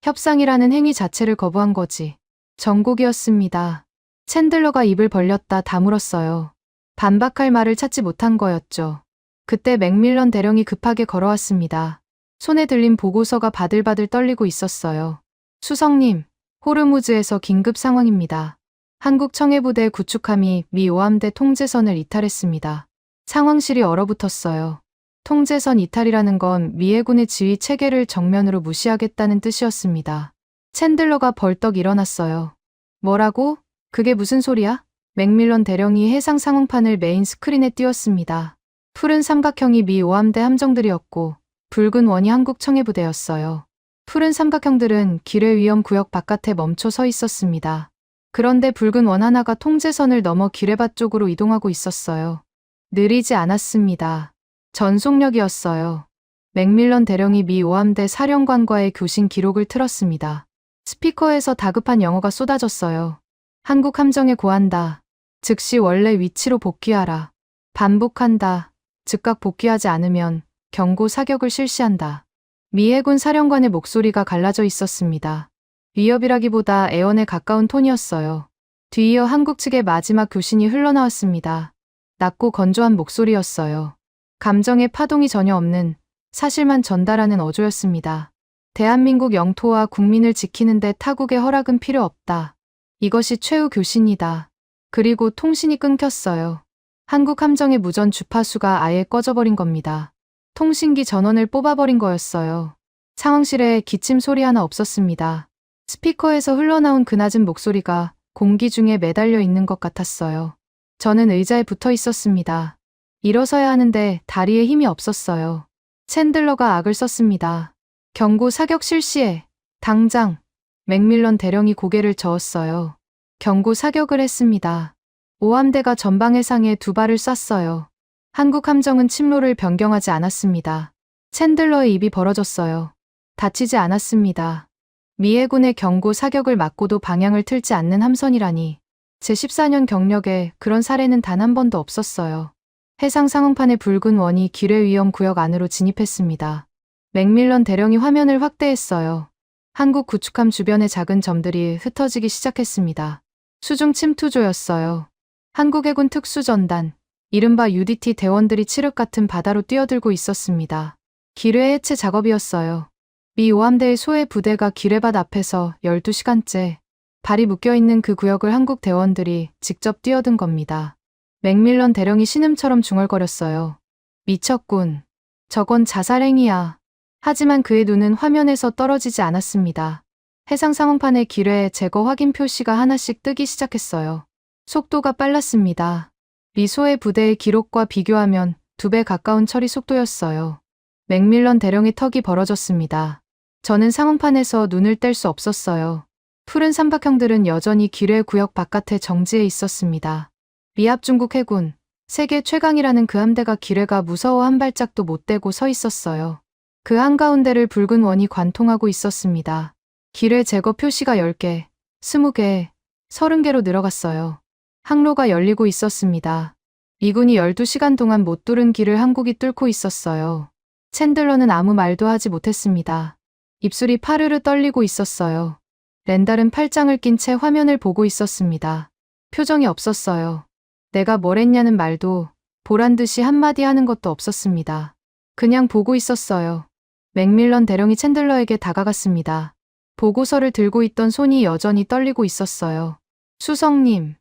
협상이라는 행위 자체를 거부한 거지. 정곡이었습니다. 챈들러가 입을 벌렸다 다물었어요. 반박할 말을 찾지 못한 거였죠. 그때 맥밀런 대령이 급하게 걸어왔습니다. 손에 들린 보고서가 바들바들 떨리고 있었어요. 수석님, 호르무즈에서 긴급 상황입니다. 한국 청해부대 구축함이 미 오함대 통제선을 이탈했습니다. 상황실이 얼어붙었어요. 통제선 이탈이라는 건 미 해군의 지휘 체계를 정면으로 무시하겠다는 뜻이었습니다. 챈들러가 벌떡 일어났어요. 뭐라고? 그게 무슨 소리야? 맥밀런 대령이 해상 상황판을 메인 스크린에 띄웠습니다. 푸른 삼각형이 미 오함대 함정들이었고 붉은 원이 한국 청해부대였어요. 푸른 삼각형들은 기뢰 위험 구역 바깥에 멈춰 서 있었습니다. 그런데 붉은 원 하나가 통제선을 넘어 기뢰밭 쪽으로 이동하고 있었어요. 느리지 않았습니다. 전속력이었어요. 맥밀런 대령이 미 오함대 사령관과의 교신 기록을 틀었습니다. 스피커에서 다급한 영어가 쏟아졌어요. 한국 함정에 고한다. 즉시 원래 위치로 복귀하라. 반복한다. 즉각 복귀하지 않으면 경고 사격을 실시한다. 미 해군 사령관의 목소리가 갈라져 있었습니다. 위협이라기보다 애원에 가까운 톤이었어요. 뒤이어 한국 측의 마지막 교신이 흘러나왔습니다. 낮고 건조한 목소리였어요. 감정의 파동이 전혀 없는 사실만 전달하는 어조였습니다. 대한민국 영토와 국민을 지키는 데 타국의 허락은 필요 없다. 이것이 최후 교신이다. 그리고 통신이 끊겼어요. 한국 함정의 무전 주파수가 아예 꺼져버린 겁니다. 통신기 전원을 뽑아버린 거였어요. 상황실에 기침 소리 하나 없었습니다. 스피커에서 흘러나온 그 낮은 목소리가 공기 중에 매달려 있는 것 같았어요. 저는 의자에 붙어 있었습니다. 일어서야 하는데 다리에 힘이 없었어요. 챈들러가 악을 썼습니다. 경고 사격 실시해. 당장. 맥밀런 대령이 고개를 저었어요. 경고 사격을 했습니다. 오함대가 전방 해상에 두 발을 쐈어요. 한국 함정은 침로를 변경하지 않았습니다. 챈들러의 입이 벌어졌어요. 다치지 않았습니다. 미 해군의 경고 사격을 맞고도 방향을 틀지 않는 함선이라니. 제14년 경력에 그런 사례는 단 한 번도 없었어요. 해상 상황판의 붉은 원이 기뢰 위험 구역 안으로 진입했습니다. 맥밀런 대령이 화면을 확대했어요. 한국 구축함 주변의 작은 점들이 흩어지기 시작했습니다. 수중 침투조였어요. 한국 해군 특수전단, 이른바 UDT 대원들이 칠흑 같은 바다로 뛰어들고 있었습니다. 기뢰 해체 작업이었어요. 미 오함대의 소해 부대가 기뢰밭 앞에서 12시간째 발이 묶여있는 그 구역을 한국 대원들이 직접 뛰어든 겁니다. 맥밀런 대령이 신음처럼 중얼거렸어요. 미쳤군. 저건 자살행위야. 하지만 그의 눈은 화면에서 떨어지지 않았습니다. 해상 상황판의 기뢰 제거 확인 표시가 하나씩 뜨기 시작했어요. 속도가 빨랐습니다. 미 소해 부대의 기록과 비교하면 2배 가까운 처리 속도였어요. 맥밀런 대령의 턱이 벌어졌습니다. 저는 상황판에서 눈을 뗄 수 없었어요. 푸른 삼각형들은 여전히 기뢰 구역 바깥에 정지해 있었습니다. 미합 중국 해군, 세계 최강이라는 그 함대가 기뢰가 무서워 한 발짝도 못 떼고 서 있었어요. 그 한가운데를 붉은 원이 관통하고 있었습니다. 기뢰 제거 표시가 10개, 20개, 30개로 늘어갔어요. 항로가 열리고 있었습니다. 미군이 12시간 동안 못 뚫은 길을 한국이 뚫고 있었어요. 챈들러는 아무 말도 하지 못했습니다. 입술이 파르르 떨리고 있었어요. 렌달은 팔짱을 낀 채 화면을 보고 있었습니다. 표정이 없었어요. 내가 뭘 했냐는 말도 보란 듯이 한마디 하는 것도 없었습니다. 그냥 보고 있었어요. 맥밀런 대령이 챈들러에게 다가갔습니다. 보고서를 들고 있던 손이 여전히 떨리고 있었어요. 수석님.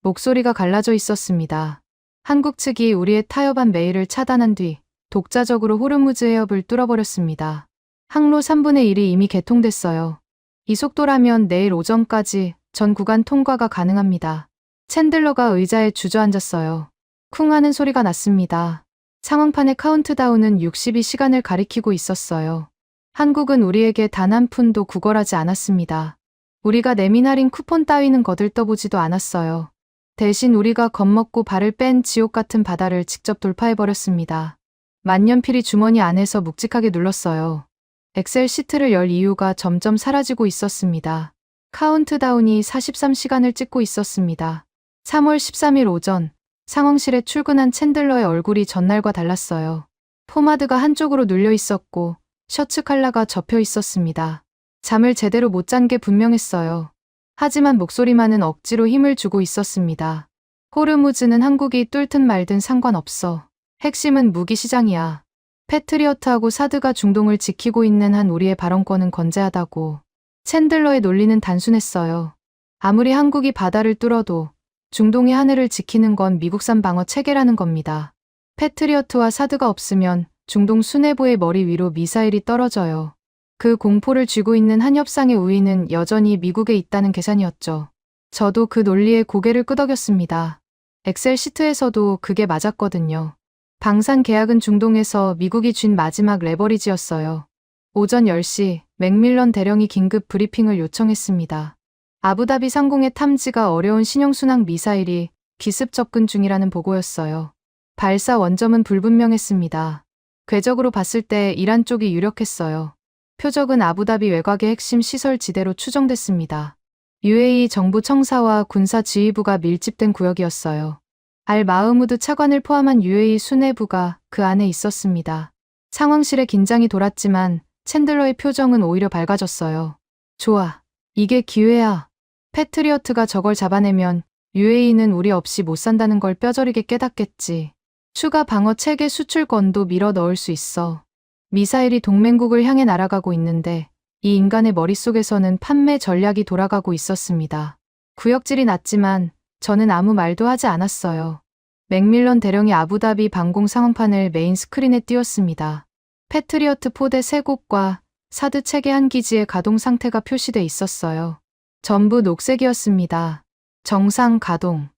목소리가 갈라져 있었습니다. 한국 측이 우리의 타협한 메일을 차단한 뒤 독자적으로 호르무즈 해협을 뚫어버렸습니다. 항로 3분의 1이 이미 개통됐어요. 이 속도라면 내일 오전까지 전 구간 통과가 가능합니다. 챈들러가 의자에 주저앉았어요. 쿵 하는 소리가 났습니다. 상황판의 카운트다운은 62시간을 가리키고 있었어요. 한국은 우리에게 단 한 푼도 구걸하지 않았습니다. 우리가 내미날인 쿠폰 따위는 거들떠보지도 않았어요. 대신 우리가 겁먹고 발을 뺀 지옥 같은 바다를 직접 돌파해버렸습니다. 만년필이 주머니 안에서 묵직하게 눌렀어요. 엑셀 시트를 열 이유가 점점 사라지고 있었습니다. 카운트다운이 43시간을 찍고 있었습니다. 3월 13일 오전, 상황실에 출근한 챈들러의 얼굴이 전날과 달랐어요. 포마드가 한쪽으로 눌려 있었고 셔츠 컬러가 접혀 있었습니다. 잠을 제대로 못 잔 게 분명했어요. 하지만 목소리만은 억지로 힘을 주고 있었습니다. 호르무즈는 한국이 뚫든 말든 상관없어. 핵심은 무기 시장이야. 패트리어트하고 사드가 중동을 지키고 있는 한 우리의 발언권은 건재하다고. 챈들러의 논리는 단순했어요. 아무리 한국이 바다를 뚫어도 중동의 하늘을 지키는 건 미국산 방어 체계라는 겁니다. 패트리어트와 사드가 없으면 중동 수뇌부의 머리 위로 미사일이 떨어져요. 그 공포를 쥐고 있는 한 협상의 우위는 여전히 미국에 있다는 계산이었죠. 저도 그 논리에 고개를 끄덕였습니다. 엑셀 시트에서도 그게 맞았거든요. 방산 계약은 중동에서 미국이 쥔 마지막 레버리지였어요. 오전 10시 맥밀런 대령이 긴급 브리핑을 요청했습니다. 아부다비 상공의 탐지가 어려운 신형순항 미사일이 기습 접근 중이라는 보고였어요. 발사 원점은 불분명했습니다. 궤적으로 봤을 때 이란 쪽이 유력했어요. 표적은 아부다비 외곽의 핵심 시설 지대로 추정됐습니다. UAE 정부 청사와 군사 지휘부가 밀집된 구역이었어요. 알 마흐무드 차관을 포함한 UAE 수뇌부가 그 안에 있었습니다. 상황실에 긴장이 돌았지만 챈들러의 표정은 오히려 밝아졌어요. 좋아. 이게 기회야. 패트리어트가 저걸 잡아내면 UAE는 우리 없이 못 산다는 걸 뼈저리게 깨닫겠지. 추가 방어 체계 수출권도 밀어 넣을 수 있어. 미사일이 동맹국을 향해 날아가고 있는데 이 인간의 머릿속에서는 판매 전략이 돌아가고 있었습니다. 구역질이 났지만 저는 아무 말도 하지 않았어요. 맥밀런 대령이 아부다비 방공 상황판을 메인 스크린에 띄웠습니다. 패트리어트 포대 3곳과 사드 체계 한 기지의 가동 상태가 표시돼 있었어요. 전부 녹색이었습니다. 정상 가동.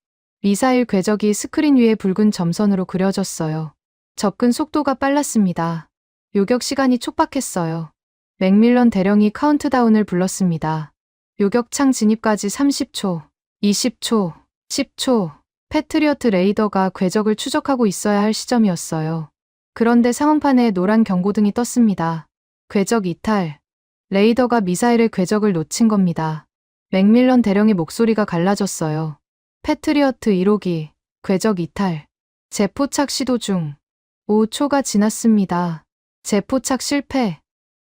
미사일 궤적이 스크린 위에 붉은 점선으로 그려졌어요. 접근 속도가 빨랐습니다. 요격 시간이 촉박했어요. 맥밀런 대령이 카운트다운을 불렀습니다. 요격창 진입까지 30초, 20초, 10초. 패트리어트 레이더가 궤적을 추적하고 있어야 할 시점이었어요. 그런데 상황판에 노란 경고등이 떴습니다. 궤적 이탈. 레이더가 미사일의 궤적을 놓친 겁니다. 맥밀런 대령의 목소리가 갈라졌어요. 패트리어트 1호기, 궤적 이탈. 재포착 시도 중. 5초가 지났습니다. 재포착 실패.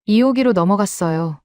2호기로 넘어갔어요.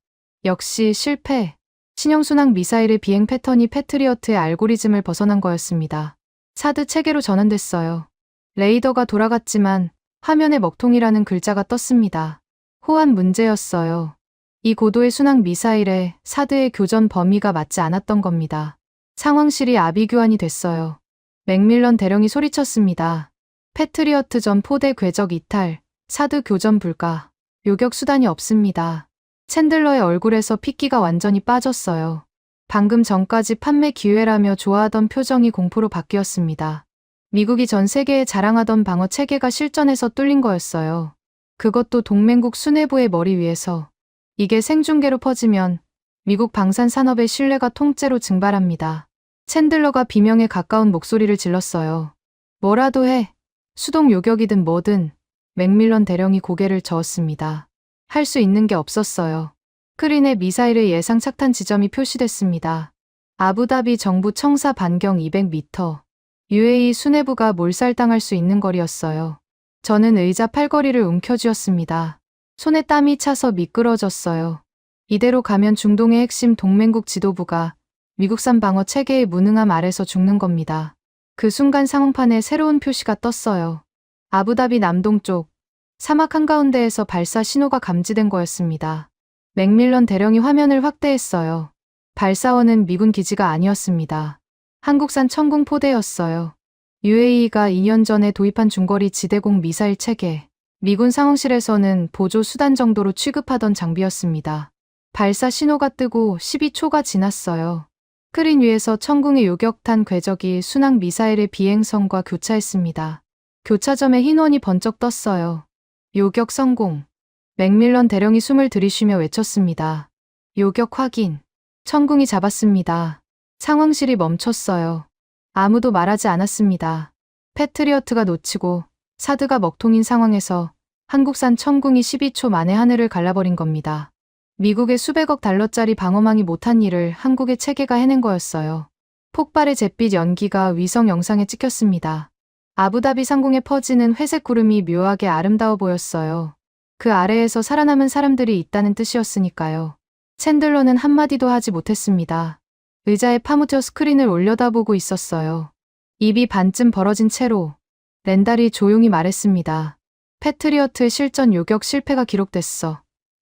역시 실패. 신형순항 미사일의 비행 패턴이 패트리어트의 알고리즘을 벗어난 거였습니다. 사드 체계로 전환됐어요. 레이더가 돌아갔지만 화면에 먹통이라는 글자가 떴습니다. 호환 문제였어요. 이 고도의 순항 미사일에 사드의 교전 범위가 맞지 않았던 겁니다. 상황실이 아비규환이 됐어요. 맥밀런 대령이 소리쳤습니다. 패트리어트 전 포대 궤적 이탈, 사드 교전 불가, 요격 수단이 없습니다. 챈들러의 얼굴에서 핏기가 완전히 빠졌어요. 방금 전까지 판매 기회라며 좋아하던 표정이 공포로 바뀌었습니다. 미국이 전 세계에 자랑하던 방어 체계가 실전에서 뚫린 거였어요. 그것도 동맹국 수뇌부의 머리 위에서. 이게 생중계로 퍼지면 미국 방산 산업의 신뢰가 통째로 증발합니다. 챈들러가 비명에 가까운 목소리를 질렀어요. 뭐라도 해. 수동 요격이든 뭐든. 맥밀런 대령이 고개를 저었습니다. 할 수 있는 게 없었어요. 스크린에 미사일의 예상 착탄 지점이 표시됐습니다. 아부다비 정부 청사 반경 200m. UAE 수뇌부가 몰살당할 수 있는 거리였어요. 저는 의자 팔걸이를 움켜쥐었습니다. 손에 땀이 차서 미끄러졌어요. 이대로 가면 중동의 핵심 동맹국 지도부가 미국산 방어 체계의 무능함 아래서 죽는 겁니다. 그 순간 상황판에 새로운 표시가 떴어요. 아부다비 남동쪽, 사막 한가운데에서 발사 신호가 감지된 거였습니다. 맥밀런 대령이 화면을 확대했어요. 발사원은 미군 기지가 아니었습니다. 한국산 천궁 포대였어요. UAE가 2년 전에 도입한 중거리 지대공 미사일 체계, 미군 상황실에서는 보조 수단 정도로 취급하던 장비였습니다. 발사 신호가 뜨고 12초가 지났어요. 스크린 위에서 천궁의 요격탄 궤적이 순항 미사일의 비행선과 교차했습니다. 교차점에 흰원이 번쩍 떴어요. 요격 성공. 맥밀런 대령이 숨을 들이쉬며 외쳤습니다. 요격 확인. 천궁이 잡았습니다. 상황실이 멈췄어요. 아무도 말하지 않았습니다. 패트리어트가 놓치고 사드가 먹통인 상황에서 한국산 천궁이 12초 만에 하늘을 갈라버린 겁니다. 미국의 수백억 달러짜리 방어망이 못한 일을 한국의 체계가 해낸 거였어요. 폭발의 잿빛 연기가 위성 영상에 찍혔습니다. 아부다비 상공에 퍼지는 회색 구름이 묘하게 아름다워 보였어요. 그 아래에서 살아남은 사람들이 있다는 뜻이었으니까요. 챈들러는 한마디도 하지 못했습니다. 의자에 파묻혀 스크린을 올려다보고 있었어요. 입이 반쯤 벌어진 채로 렌달이 조용히 말했습니다. 패트리어트의 실전 요격 실패가 기록됐어.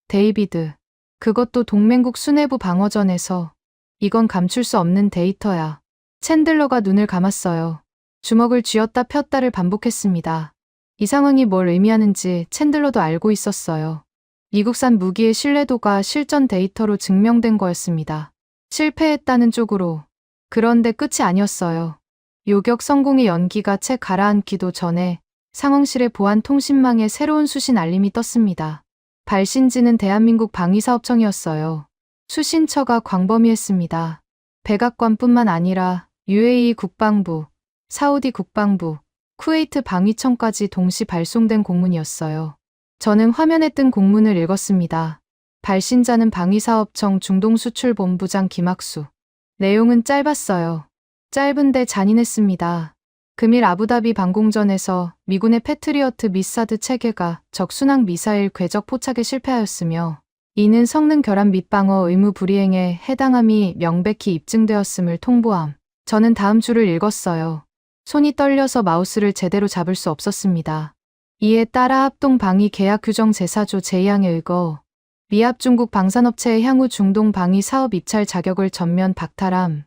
데이비드. 그것도 동맹국 수뇌부 방어전에서. 이건 감출 수 없는 데이터야. 챈들러가 눈을 감았어요. 주먹을 쥐었다 폈다를 반복했습니다. 이 상황이 뭘 의미하는지 챈들러도 알고 있었어요. 미국산 무기의 신뢰도가 실전 데이터로 증명된 거였습니다. 실패했다는 쪽으로. 그런데 끝이 아니었어요. 요격 성공의 연기가 채 가라앉기도 전에 상황실의 보안 통신망에 새로운 수신 알림이 떴습니다. 발신지는 대한민국 방위사업청이었어요. 수신처가 광범위했습니다. 백악관뿐만 아니라 UAE 국방부, 사우디 국방부, 쿠웨이트 방위청까지 동시 발송된 공문이었어요. 저는 화면에 뜬 공문을 읽었습니다. 발신자는 방위사업청 중동수출본부장 김학수. 내용은 짧았어요. 짧은데 잔인했습니다. 금일 아부다비 방공전에서 미군의 패트리어트 미사드 체계가 적 순항 미사일 궤적 포착에 실패하였으며 이는 성능 결함 및 방어 의무 불이행에 해당함이 명백히 입증되었음을 통보함. 저는 다음 줄을 읽었어요. 손이 떨려서 마우스를 제대로 잡을 수 없었습니다. 이에 따라 합동 방위 계약 규정 제4조 제2항에 의거 미합 중국 방산업체의 향후 중동 방위 사업 입찰 자격을 전면 박탈함.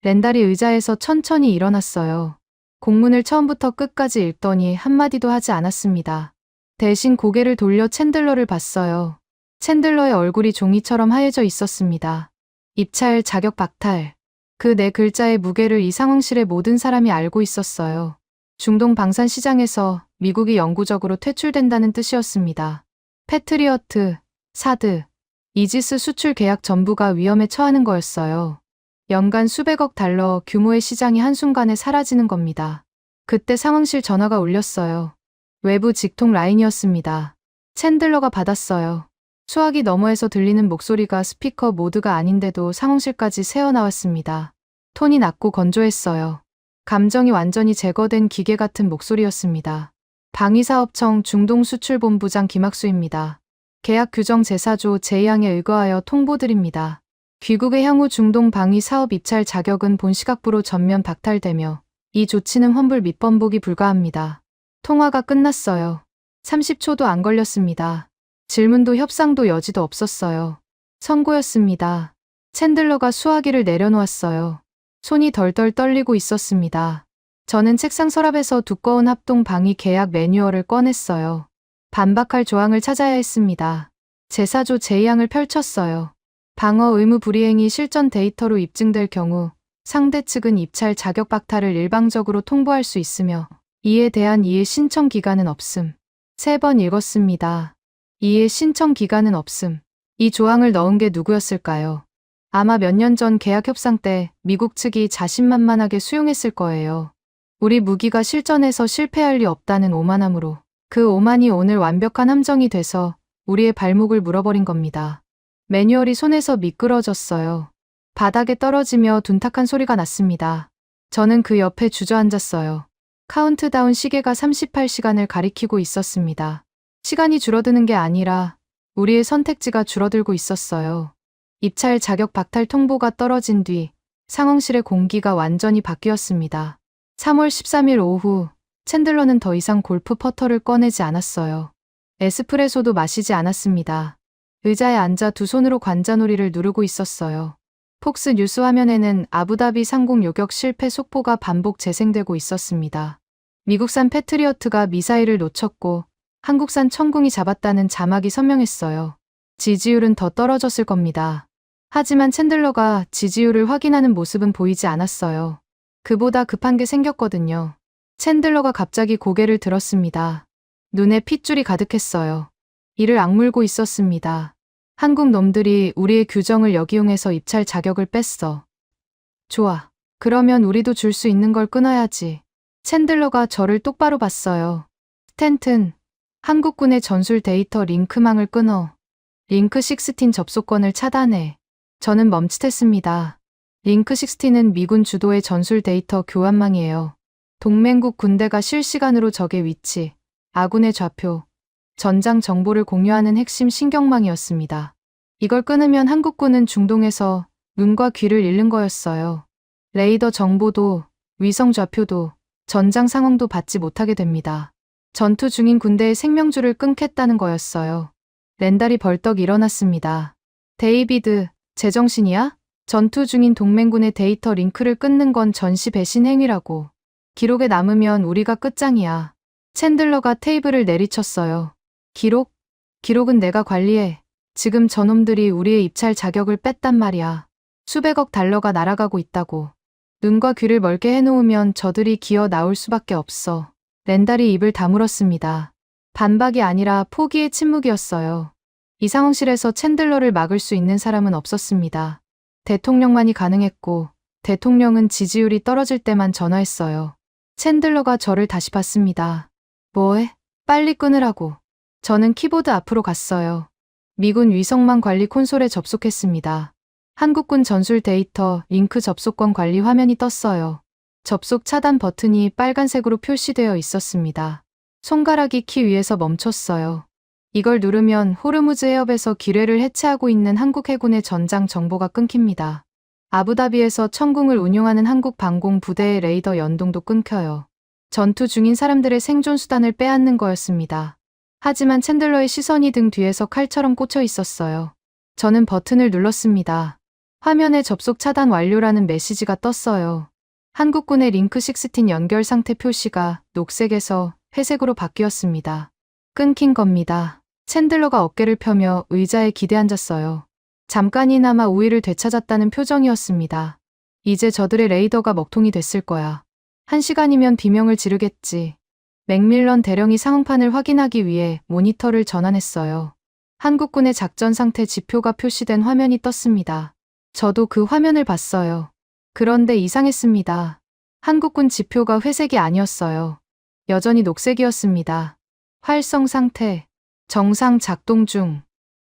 렌달이 의자에서 천천히 일어났어요. 공문을 처음부터 끝까지 읽더니 한마디도 하지 않았습니다. 대신 고개를 돌려 챈들러를 봤어요. 챈들러의 얼굴이 종이처럼 하얘져 있었습니다. 입찰 자격 박탈. 그 네 글자의 무게를 이 상황실의 모든 사람이 알고 있었어요. 중동 방산 시장에서 미국이 영구적으로 퇴출된다는 뜻이었습니다. 패트리어트, 사드, 이지스 수출 계약 전부가 위험에 처하는 거였어요. 연간 수백억 달러 규모의 시장이 한순간에 사라지는 겁니다. 그때 상황실 전화가 울렸어요. 외부 직통 라인이었습니다. 챈들러가 받았어요. 수화기 너머에서 들리는 목소리가 스피커 모드가 아닌데도 상황실까지 새어나왔습니다. 톤이 낮고 건조했어요. 감정이 완전히 제거된 기계 같은 목소리였습니다. 방위사업청 중동수출본부장 김학수입니다. 계약 규정 제4조 제2항에 의거하여 통보드립니다. 귀국의 향후 중동 방위 사업 입찰 자격은 본시각부로 전면 박탈되며 이 조치는 환불 및 번복이 불가합니다. 통화가 끝났어요. 30초도 안 걸렸습니다. 질문도 협상도 여지도 없었어요. 선고였습니다. 챈들러가 수화기를 내려놓았어요. 손이 덜덜 떨리고 있었습니다. 저는 책상 서랍에서 두꺼운 합동 방위 계약 매뉴얼을 꺼냈어요. 반박할 조항을 찾아야 했습니다. 제4조 제2항을 펼쳤어요. 방어 의무 불이행이 실전 데이터로 입증될 경우 상대 측은 입찰 자격 박탈을 일방적으로 통보할 수 있으며 이에 대한 이의 신청 기간은 없음. 3번 읽었습니다. 이의 신청 기간은 없음. 이 조항을 넣은 게 누구였을까요? 아마 몇 년 전 계약 협상 때 미국 측이 자신만만하게 수용했을 거예요. 우리 무기가 실전에서 실패할 리 없다는 오만함으로. 그 오만이 오늘 완벽한 함정이 돼서 우리의 발목을 물어버린 겁니다. 매뉴얼이 손에서 미끄러졌어요. 바닥에 떨어지며 둔탁한 소리가 났습니다. 저는 그 옆에 주저앉았어요. 카운트다운 시계가 38시간을 가리키고 있었습니다. 시간이 줄어드는 게 아니라 우리의 선택지가 줄어들고 있었어요. 입찰 자격 박탈 통보가 떨어진 뒤 상황실의 공기가 완전히 바뀌었습니다. 3월 13일 오후 챈들러는 더 이상 골프 퍼터를 꺼내지 않았어요. 에스프레소도 마시지 않았습니다. 의자에 앉아 두 손으로 관자놀이를 누르고 있었어요. 폭스 뉴스 화면에는 아부다비 상공 요격 실패 속보가 반복 재생되고 있었습니다. 미국산 패트리어트가 미사일을 놓쳤고 한국산 천궁이 잡았다는 자막이 선명했어요. 지지율은 더 떨어졌을 겁니다. 하지만 챈들러가 지지율을 확인하는 모습은 보이지 않았어요. 그보다 급한 게 생겼거든요. 챈들러가 갑자기 고개를 들었습니다. 눈에 핏줄이 가득했어요. 이를 악물고 있었습니다. 한국 놈들이 우리의 규정을 역이용해서 입찰 자격을 뺐어. 좋아. 그러면 우리도 줄 수 있는 걸 끊어야지. 챈들러가 저를 똑바로 봤어요. 스탠튼, 한국군의 전술 데이터 링크망을 끊어. 링크 16 접속권을 차단해. 저는 멈칫했습니다. 링크 16은 미군 주도의 전술 데이터 교환망이에요. 동맹국 군대가 실시간으로 적의 위치, 아군의 좌표, 전장 정보를 공유하는 핵심 신경망이었습니다. 이걸 끊으면 한국군은 중동에서 눈과 귀를 잃는 거였어요. 레이더 정보도, 위성 좌표도, 전장 상황도 받지 못하게 됩니다. 전투 중인 군대의 생명줄을 끊겠다는 거였어요. 렌달이 벌떡 일어났습니다. 데이비드, 제정신이야? 전투 중인 동맹군의 데이터 링크를 끊는 건 전시 배신 행위라고. 기록에 남으면 우리가 끝장이야. 챈들러가 테이블을 내리쳤어요. 기록? 기록은 내가 관리해. 지금 저놈들이 우리의 입찰 자격을 뺐단 말이야. 수백억 달러가 날아가고 있다고. 눈과 귀를 멀게 해놓으면 저들이 기어 나올 수밖에 없어. 렌달이 입을 다물었습니다. 반박이 아니라 포기의 침묵이었어요. 이 상황실에서 챈들러를 막을 수 있는 사람은 없었습니다. 대통령만이 가능했고, 대통령은 지지율이 떨어질 때만 전화했어요. 챈들러가 저를 다시 봤습니다. 뭐해? 빨리 끊으라고. 저는 키보드 앞으로 갔어요. 미군 위성망 관리 콘솔에 접속했습니다. 한국군 전술 데이터 링크 접속권 관리 화면이 떴어요. 접속 차단 버튼이 빨간색으로 표시되어 있었습니다. 손가락이 키 위에서 멈췄어요. 이걸 누르면 호르무즈 해협에서 기뢰를 해체하고 있는 한국 해군의 전장 정보가 끊깁니다. 아부다비에서 천궁을 운용하는 한국 방공 부대의 레이더 연동도 끊겨요. 전투 중인 사람들의 생존 수단을 빼앗는 거였습니다. 하지만 챈들러의 시선이 등 뒤에서 칼처럼 꽂혀 있었어요. 저는 버튼을 눌렀습니다. 화면에 접속 차단 완료라는 메시지가 떴어요. 한국군의 링크 16 연결 상태 표시가 녹색에서 회색으로 바뀌었습니다. 끊긴 겁니다. 챈들러가 어깨를 펴며 의자에 기대앉았어요. 잠깐이나마 우위를 되찾았다는 표정이었습니다. 이제 저들의 레이더가 먹통이 됐을 거야. 1시간이면 비명을 지르겠지. 맥밀런 대령이 상황판을 확인하기 위해 모니터를 전환했어요. 한국군의 작전 상태 지표가 표시된 화면이 떴습니다. 저도 그 화면을 봤어요. 그런데 이상했습니다. 한국군 지표가 회색이 아니었어요. 여전히 녹색이었습니다. 활성 상태, 정상 작동 중.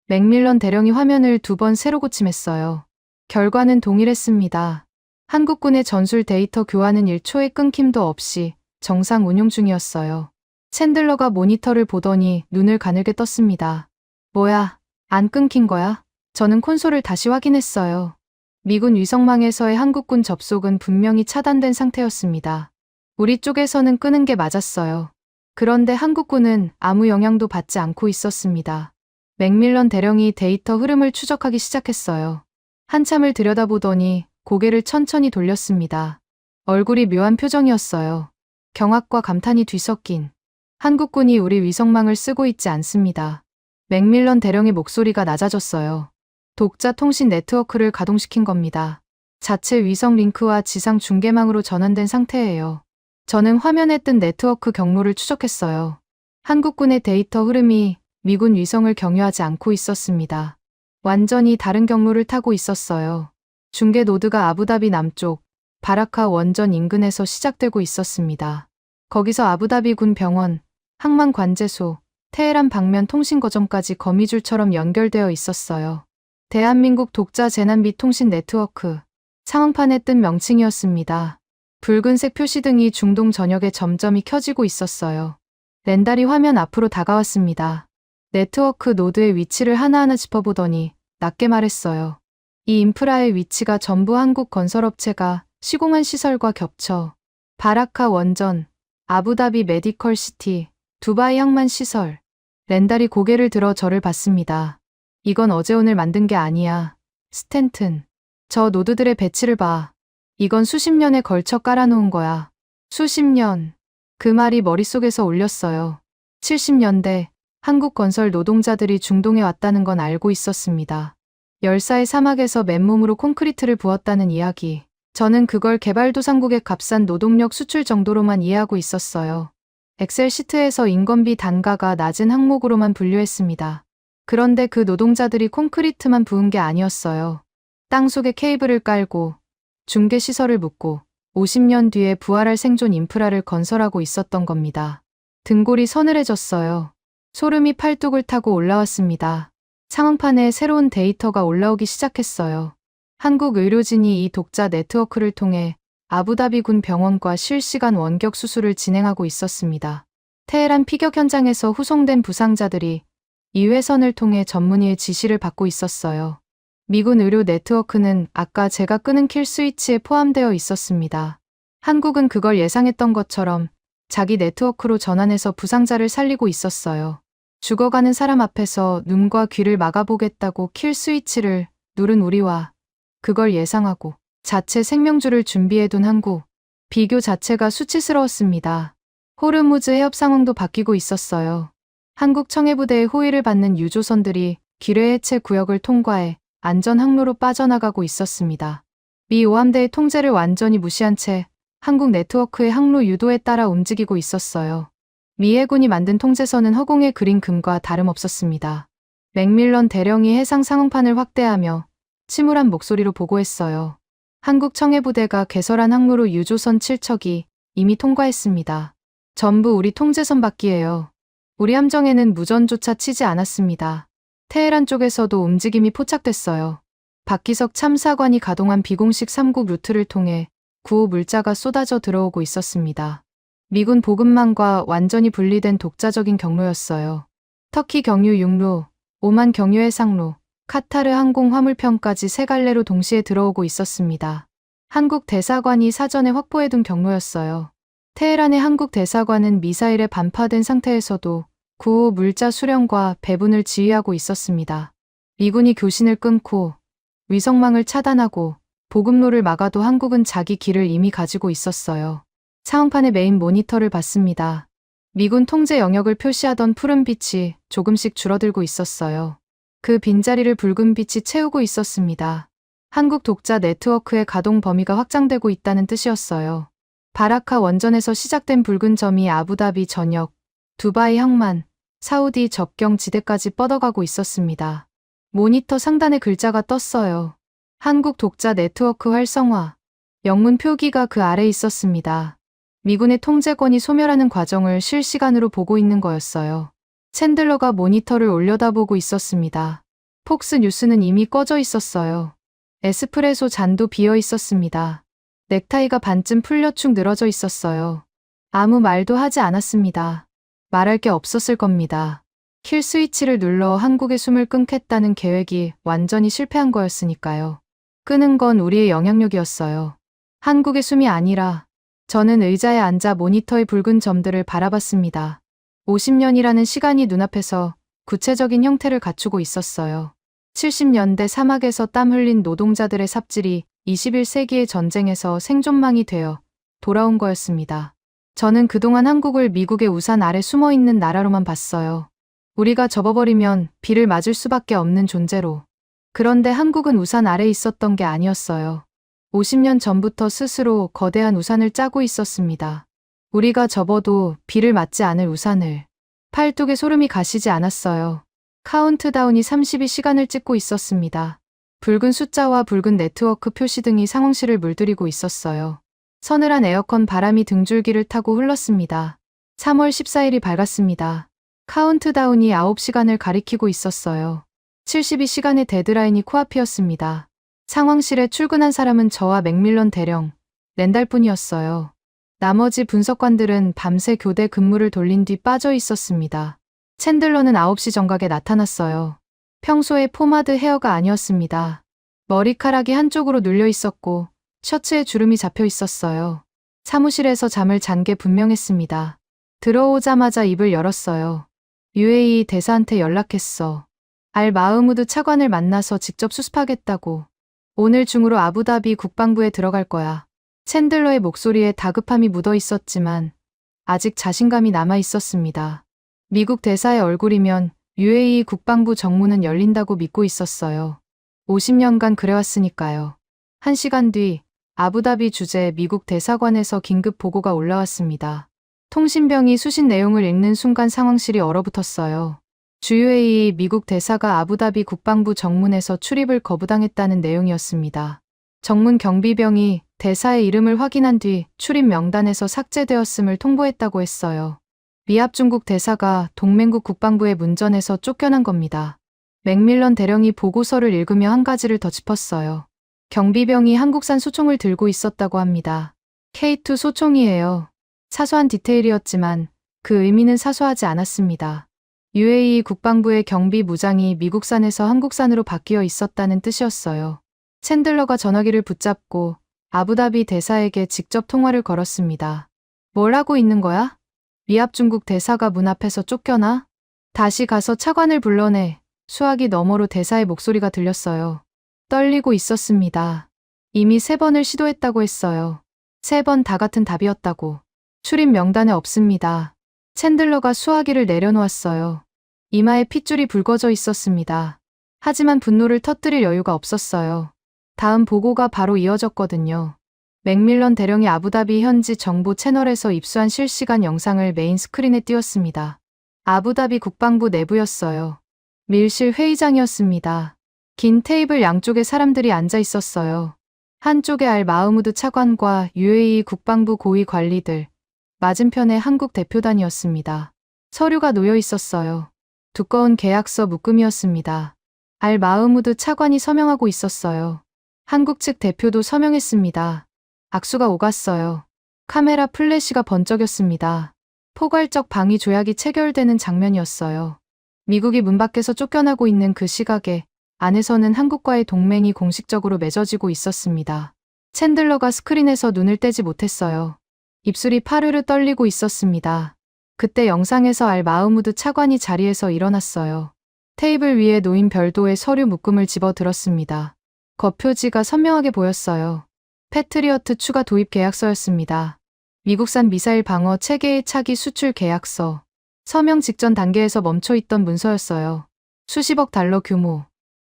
맥밀런 대령이 화면을 2번 새로 고침했어요. 결과는 동일했습니다. 한국군의 전술 데이터 교환은 1초의 끊김도 없이 정상 운용 중이었어요. 챈들러가 모니터를 보더니 눈을 가늘게 떴습니다. 뭐야, 안 끊긴 거야? 저는 콘솔을 다시 확인했어요. 미군 위성망에서의 한국군 접속은 분명히 차단된 상태였습니다. 우리 쪽에서는 끄는 게 맞았어요. 그런데 한국군은 아무 영향도 받지 않고 있었습니다. 맥밀런 대령이 데이터 흐름을 추적하기 시작했어요. 한참을 들여다보더니 고개를 천천히 돌렸습니다. 얼굴이 묘한 표정이었어요. 경악과 감탄이 뒤섞인. 한국군이 우리 위성망을 쓰고 있지 않습니다. 맥밀런 대령의 목소리가 낮아졌어요. 독자 통신 네트워크를 가동시킨 겁니다. 자체 위성 링크와 지상 중계망으로 전환된 상태예요. 저는 화면에 뜬 네트워크 경로를 추적했어요. 한국군의 데이터 흐름이 미군 위성을 경유하지 않고 있었습니다. 완전히 다른 경로를 타고 있었어요. 중계 노드가 아부다비 남쪽, 바라카 원전 인근에서 시작되고 있었습니다. 거기서 아부다비 군 병원, 항만 관제소, 테헤란 방면 통신 거점까지 거미줄처럼 연결되어 있었어요. 대한민국 독자 재난 및 통신 네트워크, 상황판에 뜬 명칭이었습니다. 붉은색 표시등이 중동 전역에 점점이 켜지고 있었어요. 렌달이 화면 앞으로 다가왔습니다. 네트워크 노드의 위치를 하나하나 짚어보더니 낮게 말했어요. 이 인프라의 위치가 전부 한국 건설업체가 시공한 시설과 겹쳐 바라카 원전, 아부다비 메디컬 시티, 두바이 항만 시설. 렌달이 고개를 들어 저를 봤습니다. 이건 어제 오늘 만든 게 아니야. 스탠튼. 저 노드들의 배치를 봐. 이건 수십 년에 걸쳐 깔아놓은 거야. 수십 년. 그 말이 머릿속에서 울렸어요. 70년대 한국 건설 노동자들이 중동에 왔다는 건 알고 있었습니다. 열사의 사막에서 맨몸으로 콘크리트를 부었다는 이야기. 저는 그걸 개발도상국의 값싼 노동력 수출 정도로만 이해하고 있었어요. 엑셀 시트에서 인건비 단가가 낮은 항목으로만 분류했습니다. 그런데 그 노동자들이 콘크리트만 부은 게 아니었어요. 땅속에 케이블을 깔고 중계 시설을 묻고 50년 뒤에 부활할 생존 인프라를 건설하고 있었던 겁니다. 등골이 서늘해졌어요. 소름이 팔뚝을 타고 올라왔습니다. 상황판에 새로운 데이터가 올라오기 시작했어요. 한국 의료진이 이 독자 네트워크를 통해 아부다비 군 병원과 실시간 원격 수술을 진행하고 있었습니다. 테헤란 피격 현장에서 후송된 부상자들이 이 회선을 통해 전문의의 지시를 받고 있었어요. 미군 의료 네트워크는 아까 제가 끄는 킬 스위치에 포함되어 있었습니다. 한국은 그걸 예상했던 것처럼 자기 네트워크로 전환해서 부상자를 살리고 있었어요. 죽어가는 사람 앞에서 눈과 귀를 막아보겠다고 킬 스위치를 누른 우리와 그걸 예상하고 자체 생명줄을 준비해둔 한국. 비교 자체가 수치스러웠습니다. 호르무즈 해협 상황도 바뀌고 있었어요. 한국 청해부대의 호위를 받는 유조선들이 기뢰 해체 구역을 통과해 안전 항로로 빠져나가고 있었습니다. 미 오함대의 통제를 완전히 무시한 채 한국 네트워크의 항로 유도에 따라 움직이고 있었어요. 미 해군이 만든 통제선은 허공에 그린 금과 다름없었습니다. 맥밀런 대령이 해상 상황판을 확대하며 침울한 목소리로 보고했어요. 한국 청해부대가 개설한 항로로 유조선 7척이 이미 통과했습니다. 전부 우리 통제선 밖이에요. 우리 함정에는 무전조차 치지 않았습니다. 테헤란 쪽에서도 움직임이 포착됐어요. 박기석 참사관이 가동한 비공식 3국 루트를 통해 구호 물자가 쏟아져 들어오고 있었습니다. 미군 보급망과 완전히 분리된 독자적인 경로였어요. 터키 경유 6로, 오만 경유 해상로, 카타르 항공 화물편까지 세 갈래로 동시에 들어오고 있었습니다. 한국 대사관이 사전에 확보해둔 경로였어요. 테헤란의 한국 대사관은 미사일에 반파된 상태에서도 구호 물자 수령과 배분을 지휘하고 있었습니다. 미군이 교신을 끊고 위성망을 차단하고 보급로를 막아도 한국은 자기 길을 이미 가지고 있었어요. 상황판의 메인 모니터를 봤습니다. 미군 통제 영역을 표시하던 푸른빛이 조금씩 줄어들고 있었어요. 그 빈자리를 붉은 빛이 채우고 있었습니다. 한국 독자 네트워크의 가동 범위가 확장되고 있다는 뜻이었어요. 바라카 원전에서 시작된 붉은 점이 아부다비 전역, 두바이 항만, 사우디 접경 지대까지 뻗어가고 있었습니다. 모니터 상단에 글자가 떴어요. 한국 독자 네트워크 활성화. 영문 표기가 그 아래 있었습니다. 미군의 통제권이 소멸하는 과정을 실시간으로 보고 있는 거였어요. 챈들러가 모니터를 올려다보고 있었습니다. 폭스 뉴스는 이미 꺼져 있었어요. 에스프레소 잔도 비어 있었습니다. 넥타이가 반쯤 풀려 축 늘어져 있었어요. 아무 말도 하지 않았습니다. 말할 게 없었을 겁니다. 킬 스위치를 눌러 한국의 숨을 끊겠다는 계획이 완전히 실패한 거였으니까요. 끄는 건 우리의 영향력이었어요. 한국의 숨이 아니라 저는 의자에 앉아 모니터의 붉은 점들을 바라봤습니다. 50년이라는 시간이 눈앞에서 구체적인 형태를 갖추고 있었어요. 70년대 사막에서 땀 흘린 노동자들의 삽질이 21세기의 전쟁에서 생존망이 되어 돌아온 거였습니다. 저는 그동안 한국을 미국의 우산 아래 숨어있는 나라로만 봤어요. 우리가 접어버리면 비를 맞을 수밖에 없는 존재로. 그런데 한국은 우산 아래 있었던 게 아니었어요. 50년 전부터 스스로 거대한 우산을 짜고 있었습니다. 우리가 접어도 비를 맞지 않을 우산을. 팔뚝에 소름이 가시지 않았어요. 카운트다운이 32시간을 찍고 있었습니다. 붉은 숫자와 붉은 네트워크 표시 등이 상황실을 물들이고 있었어요. 서늘한 에어컨 바람이 등줄기를 타고 흘렀습니다. 3월 14일이 밝았습니다. 카운트다운이 9시간을 가리키고 있었어요. 72시간의 데드라인이 코앞이었습니다. 상황실에 출근한 사람은 저와 맥밀런 대령, 렌달뿐이었어요. 나머지 분석관들은 밤새 교대 근무를 돌린 뒤 빠져 있었습니다. 챈들러는 9시 정각에 나타났어요. 평소의 포마드 헤어가 아니었습니다. 머리카락이 한쪽으로 눌려 있었고 셔츠에 주름이 잡혀 있었어요. 사무실에서 잠을 잔 게 분명했습니다. 들어오자마자 입을 열었어요. UAE 대사한테 연락했어. 알 마흐무드 차관을 만나서 직접 수습하겠다고. 오늘 중으로 아부다비 국방부에 들어갈 거야. 챈들러의 목소리에 다급함이 묻어 있었지만 아직 자신감이 남아 있었습니다. 미국 대사의 얼굴이면 UAE 국방부 정문은 열린다고 믿고 있었어요. 50년간 그래왔으니까요. 1시간 뒤 아부다비 주재 미국 대사관에서 긴급 보고가 올라왔습니다. 통신병이 수신 내용을 읽는 순간 상황실이 얼어붙었어요. 주UAE 미국 대사가 아부다비 국방부 정문에서 출입을 거부당했다는 내용이었습니다. 정문 경비병이 대사의 이름을 확인한 뒤 출입 명단에서 삭제되었음을 통보했다고 했어요. 미합 중국 대사가 동맹국 국방부의 문전에서 쫓겨난 겁니다. 맥밀런 대령이 보고서를 읽으며 한 가지를 더 짚었어요. 경비병이 한국산 소총을 들고 있었다고 합니다. K2 소총이에요. 사소한 디테일이었지만 그 의미는 사소하지 않았습니다. UAE 국방부의 경비 무장이 미국산에서 한국산으로 바뀌어 있었다는 뜻이었어요. 챈들러가 전화기를 붙잡고 아부다비 대사에게 직접 통화를 걸었습니다. 뭘 하고 있는 거야? 리압 중국 대사가 문 앞에서 쫓겨나? 다시 가서 차관을 불러내. 수화기 너머로 대사의 목소리가 들렸어요. 떨리고 있었습니다. 이미 3번을 시도했다고 했어요. 3번 다 같은 답이었다고. 출입 명단에 없습니다. 챈들러가 수화기를 내려놓았어요. 이마에 핏줄이 붉어져 있었습니다. 하지만 분노를 터뜨릴 여유가 없었어요. 다음 보고가 바로 이어졌거든요. 맥밀런 대령이 아부다비 현지 정보 채널에서 입수한 실시간 영상을 메인 스크린에 띄웠습니다. 아부다비 국방부 내부였어요. 밀실 회의장이었습니다. 긴 테이블 양쪽에 사람들이 앉아 있었어요. 한쪽에 알 마흐무드 차관과 UAE 국방부 고위 관리들, 맞은편에 한국 대표단이었습니다. 서류가 놓여 있었어요. 두꺼운 계약서 묶음이었습니다. 알 마흐무드 차관이 서명하고 있었어요. 한국 측 대표도 서명했습니다. 악수가 오갔어요. 카메라 플래시가 번쩍였습니다. 포괄적 방위 조약이 체결되는 장면이었어요. 미국이 문 밖에서 쫓겨나고 있는 그 시각에 안에서는 한국과의 동맹이 공식적으로 맺어지고 있었습니다. 챈들러가 스크린에서 눈을 떼지 못했어요. 입술이 파르르 떨리고 있었습니다. 그때 영상에서 알 마흐무드 차관이 자리에서 일어났어요. 테이블 위에 놓인 별도의 서류 묶음을 집어 들었습니다. 겉표지가 선명하게 보였어요. 패트리어트 추가 도입 계약서였습니다. 미국산 미사일 방어 체계의 차기 수출 계약서. 서명 직전 단계에서 멈춰있던 문서였어요. 수십억 달러 규모.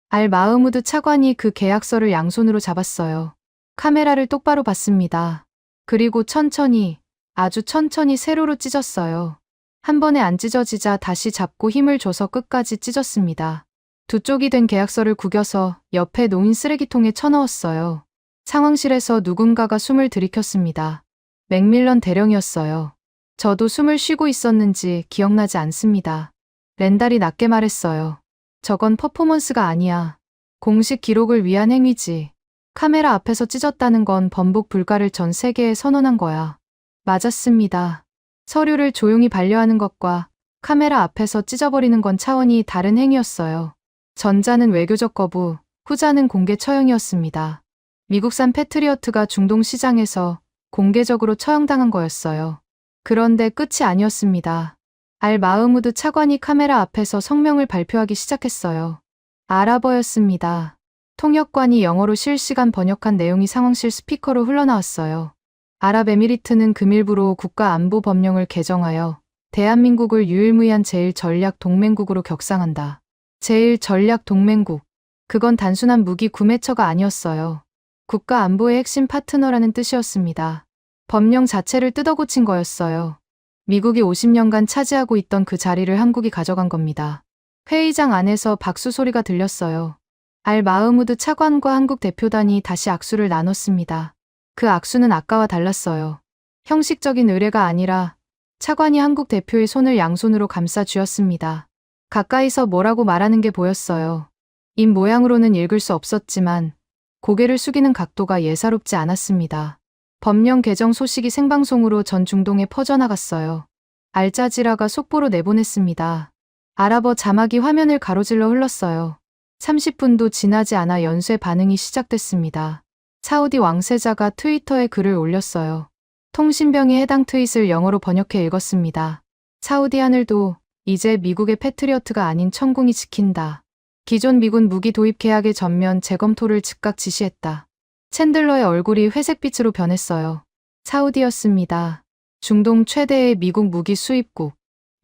알 마흐무드 차관이 그 계약서를 양손으로 잡았어요. 카메라를 똑바로 봤습니다. 그리고 천천히, 아주 천천히 세로로 찢었어요. 한 번에 안 찢어지자 다시 잡고 힘을 줘서 끝까지 찢었습니다. 두 쪽이 된 계약서를 구겨서 옆에 놓인 쓰레기통에 쳐넣었어요. 상황실에서 누군가가 숨을 들이켰습니다. 맥밀런 대령이었어요. 저도 숨을 쉬고 있었는지 기억나지 않습니다. 렌달이 낮게 말했어요. 저건 퍼포먼스가 아니야. 공식 기록을 위한 행위지. 카메라 앞에서 찢었다는 건 번복 불가를 전 세계에 선언한 거야. 맞았습니다. 서류를 조용히 반려하는 것과 카메라 앞에서 찢어버리는 건 차원이 다른 행위였어요. 전자는 외교적 거부, 후자는 공개 처형이었습니다. 미국산 패트리어트가 중동 시장에서 공개적으로 처형당한 거였어요. 그런데 끝이 아니었습니다. 알 마흐무드 차관이 카메라 앞에서 성명을 발표하기 시작했어요. 아랍어였습니다. 통역관이 영어로 실시간 번역한 내용이 상황실 스피커로 흘러나왔어요. 아랍에미리트는 금일부로 국가안보법령을 개정하여 대한민국을 유일무이한 제1전략동맹국으로 격상한다. 제1전략동맹국. 그건 단순한 무기 구매처가 아니었어요. 국가안보의 핵심 파트너라는 뜻이었습니다. 법령 자체를 뜯어고친 거였어요. 미국이 50년간 차지하고 있던 그 자리를 한국이 가져간 겁니다. 회의장 안에서 박수 소리가 들렸어요. 알 마흐무드 차관과 한국 대표단이 다시 악수를 나눴습니다. 그 악수는 아까와 달랐어요. 형식적인 의례가 아니라 차관이 한국 대표의 손을 양손으로 감싸 쥐었습니다. 가까이서 뭐라고 말하는 게 보였어요. 입 모양으로는 읽을 수 없었지만 고개를 숙이는 각도가 예사롭지 않았습니다. 법령 개정 소식이 생방송으로 전 중동에 퍼져나갔어요. 알자지라가 속보로 내보냈습니다. 아랍어 자막이 화면을 가로질러 흘렀어요. 30분도 지나지 않아 연쇄 반응이 시작됐습니다. 사우디 왕세자가 트위터에 글을 올렸어요. 통신병이 해당 트윗을 영어로 번역해 읽었습니다. 사우디 하늘도 이제 미국의 패트리어트가 아닌 천궁이 지킨다. 기존 미군 무기 도입 계약의 전면 재검토를 즉각 지시했다. 챈들러의 얼굴이 회색빛으로 변했어요. 사우디였습니다. 중동 최대의 미국 무기 수입국.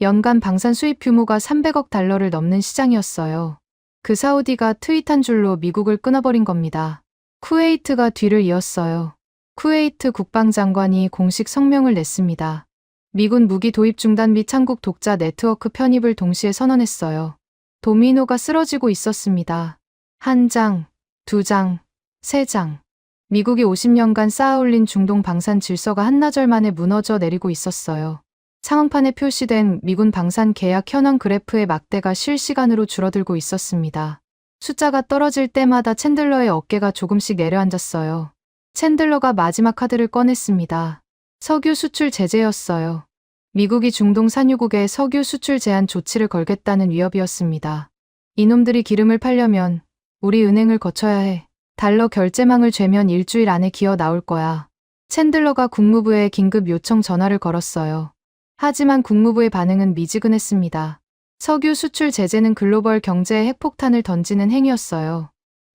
연간 방산 수입 규모가 300억 달러를 넘는 시장이었어요. 그 사우디가 트윗한 줄로 미국을 끊어버린 겁니다. 쿠웨이트가 뒤를 이었어요. 쿠웨이트 국방장관이 공식 성명을 냈습니다. 미군 무기 도입 중단 및 한국 독자 네트워크 편입을 동시에 선언했어요. 도미노가 쓰러지고 있었습니다. 한 장, 두 장, 세 장. 미국이 50년간 쌓아올린 중동 방산 질서가 한나절 만에 무너져 내리고 있었어요. 상황판에 표시된 미군 방산 계약 현황 그래프의 막대가 실시간으로 줄어들고 있었습니다. 숫자가 떨어질 때마다 챈들러의 어깨가 조금씩 내려앉았어요. 챈들러가 마지막 카드를 꺼냈습니다. 석유 수출 제재였어요. 미국이 중동 산유국에 석유 수출 제한 조치를 걸겠다는 위협이었습니다. 이놈들이 기름을 팔려면 우리 은행을 거쳐야 해. 달러 결제망을 죄면 일주일 안에 기어 나올 거야. 챈들러가 국무부에 긴급 요청 전화를 걸었어요. 하지만 국무부의 반응은 미지근했습니다. 석유 수출 제재는 글로벌 경제에 핵폭탄을 던지는 행위였어요.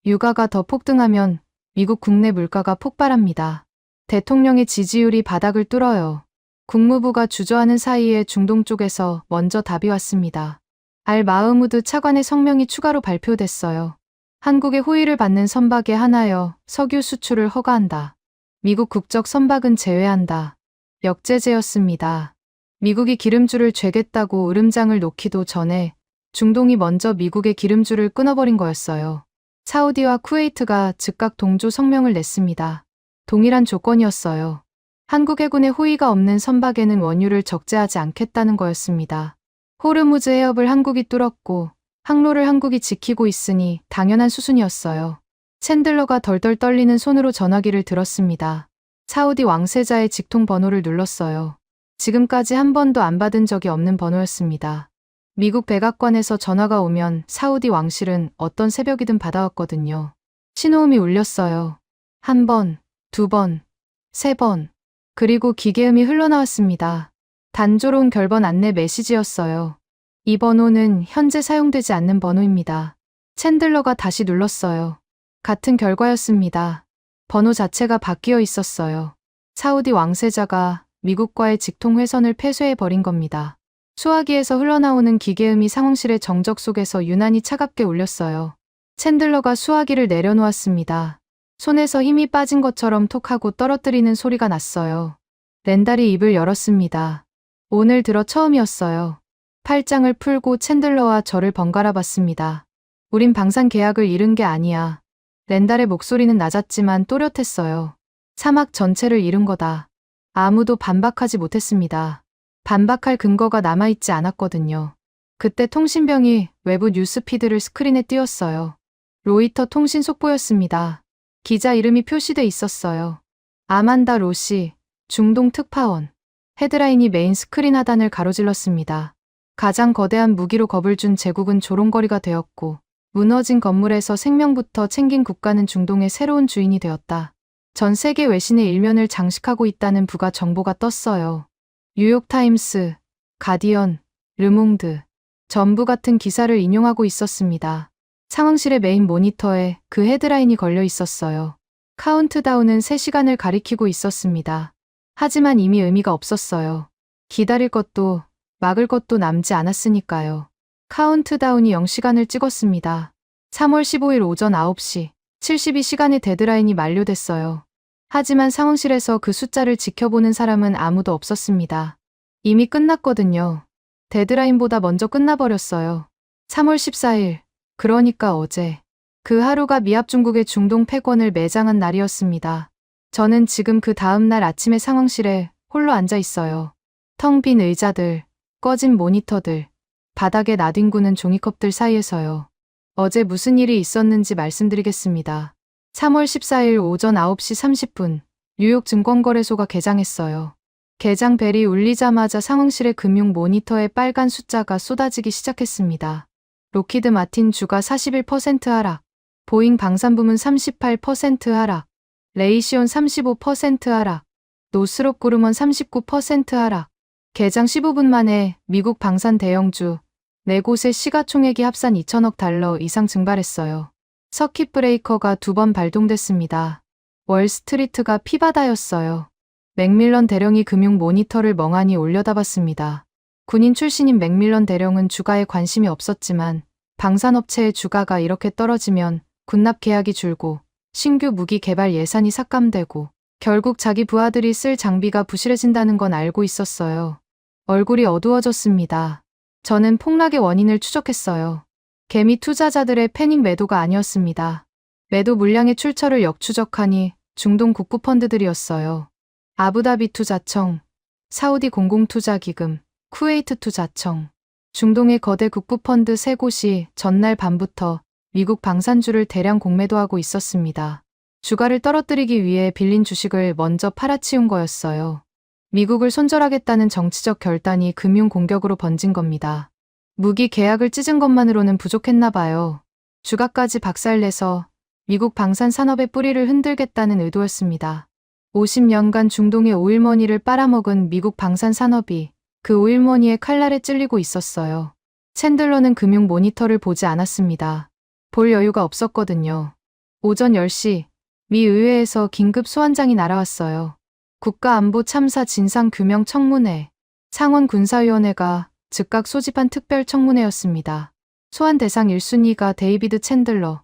유가가 더 폭등하면 미국 국내 물가가 폭발합니다. 대통령의 지지율이 바닥을 뚫어요. 국무부가 주저하는 사이에 중동 쪽에서 먼저 답이 왔습니다. 알 마흐무드 차관의 성명이 추가로 발표됐어요. 한국의 호의를 받는 선박에 한하여 석유 수출을 허가한다. 미국 국적 선박은 제외한다. 역제재였습니다. 미국이 기름줄을 죄겠다고 으름장을 놓기도 전에 중동이 먼저 미국의 기름줄을 끊어버린 거였어요. 사우디와 쿠웨이트가 즉각 동조 성명을 냈습니다. 동일한 조건이었어요. 한국 해군의 호의가 없는 선박에는 원유를 적재하지 않겠다는 거였습니다. 호르무즈 해협을 한국이 뚫었고 항로를 한국이 지키고 있으니 당연한 수순이었어요. 챈들러가 덜덜 떨리는 손으로 전화기를 들었습니다. 사우디 왕세자의 직통 번호를 눌렀어요. 지금까지 한 번도 안 받은 적이 없는 번호였습니다. 미국 백악관에서 전화가 오면 사우디 왕실은 어떤 새벽이든 받아왔거든요. 신호음이 울렸어요. 한 번, 두 번, 세 번. 그리고 기계음이 흘러나왔습니다. 단조로운 결번 안내 메시지였어요. 이 번호는 현재 사용되지 않는 번호입니다. 챈들러가 다시 눌렀어요. 같은 결과였습니다. 번호 자체가 바뀌어 있었어요. 사우디 왕세자가 미국과의 직통 회선을 폐쇄해버린 겁니다. 수화기에서 흘러나오는 기계음이 상황실의 정적 속에서 유난히 차갑게 울렸어요. 챈들러가 수화기를 내려놓았습니다. 손에서 힘이 빠진 것처럼 톡하고 떨어뜨리는 소리가 났어요. 렌달이 입을 열었습니다. 오늘 들어 처음이었어요. 팔짱을 풀고 챈들러와 저를 번갈아 봤습니다. 우린 방산 계약을 잃은 게 아니야. 렌달의 목소리는 낮았지만 또렷했어요. 사막 전체를 잃은 거다. 아무도 반박하지 못했습니다. 반박할 근거가 남아있지 않았거든요. 그때 통신병이 외부 뉴스피드를 스크린에 띄웠어요. 로이터 통신 속보였습니다. 기자 이름이 표시돼 있었어요. 아만다 로시, 중동 특파원. 헤드라인이 메인 스크린 하단을 가로질렀습니다. 가장 거대한 무기로 겁을 준 제국은 조롱거리가 되었고 무너진 건물에서 생명부터 챙긴 국가는 중동의 새로운 주인이 되었다. 전 세계 외신의 일면을 장식하고 있다는 부가 정보가 떴어요. 뉴욕타임스, 가디언, 르몽드. 전부 같은 기사를 인용하고 있었습니다. 상황실의 메인 모니터에 그 헤드라인이 걸려 있었어요. 카운트다운은 3시간을 가리키고 있었습니다. 하지만 이미 의미가 없었어요. 기다릴 것도 막을 것도 남지 않았으니까요. 카운트다운이 0시간을 찍었습니다. 3월 15일 오전 9시, 72시간의 데드라인이 만료됐어요. 하지만 상황실에서 그 숫자를 지켜보는 사람은 아무도 없었습니다. 이미 끝났거든요. 데드라인보다 먼저 끝나버렸어요. 3월 14일, 그러니까 어제. 그 하루가 미합 중국의 중동 패권을 매장한 날이었습니다. 저는 지금 그 다음 날 아침에 상황실에 홀로 앉아 있어요. 텅 빈 의자들, 꺼진 모니터들, 바닥에 나뒹구는 종이컵들 사이에서요. 어제 무슨 일이 있었는지 말씀드리겠습니다. 3월 14일 오전 9시 30분, 뉴욕 증권거래소가 개장했어요. 개장 벨이 울리자마자 상황실의 금융 모니터에 빨간 숫자가 쏟아지기 시작했습니다. 로키드 마틴 주가 41% 하락, 보잉 방산부문 38% 하락, 레이시온 35% 하락, 노스롭 그루먼 39% 하락. 개장 15분 만에 미국 방산 대형주 4곳의 시가총액이 합산 2천억 달러 이상 증발했어요. 서킷 브레이커가 2번 발동됐습니다. 월스트리트가 피바다였어요. 맥밀런 대령이 금융 모니터를 멍하니 올려다봤습니다. 군인 출신인 맥밀런 대령은 주가에 관심이 없었지만 방산업체의 주가가 이렇게 떨어지면 군납 계약이 줄고 신규 무기 개발 예산이 삭감되고 결국 자기 부하들이 쓸 장비가 부실해진다는 건 알고 있었어요. 얼굴이 어두워졌습니다. 저는 폭락의 원인을 추적했어요. 개미 투자자들의 패닉 매도가 아니었습니다. 매도 물량의 출처를 역추적하니 중동 국부 펀드들이었어요. 아부다비 투자청, 사우디 공공투자기금, 쿠웨이트 투자청, 중동의 거대 국부 펀드 3곳이 전날 밤부터 미국 방산주를 대량 공매도하고 있었습니다. 주가를 떨어뜨리기 위해 빌린 주식을 먼저 팔아치운 거였어요. 미국을 손절하겠다는 정치적 결단이 금융 공격으로 번진 겁니다. 무기 계약을 찢은 것만으로는 부족했나 봐요. 주가까지 박살내서 미국 방산 산업의 뿌리를 흔들겠다는 의도였습니다. 50년간 중동의 오일머니를 빨아먹은 미국 방산 산업이 그 오일머니의 칼날에 찔리고 있었어요. 챈들러는 금융 모니터를 보지 않았습니다. 볼 여유가 없었거든요. 오전 10시 미 의회에서 긴급 소환장이 날아왔어요. 국가안보 참사 진상규명 청문회, 상원군사위원회가 즉각 소집한 특별 청문회였습니다. 소환 대상 1순위가 데이비드 챈들러,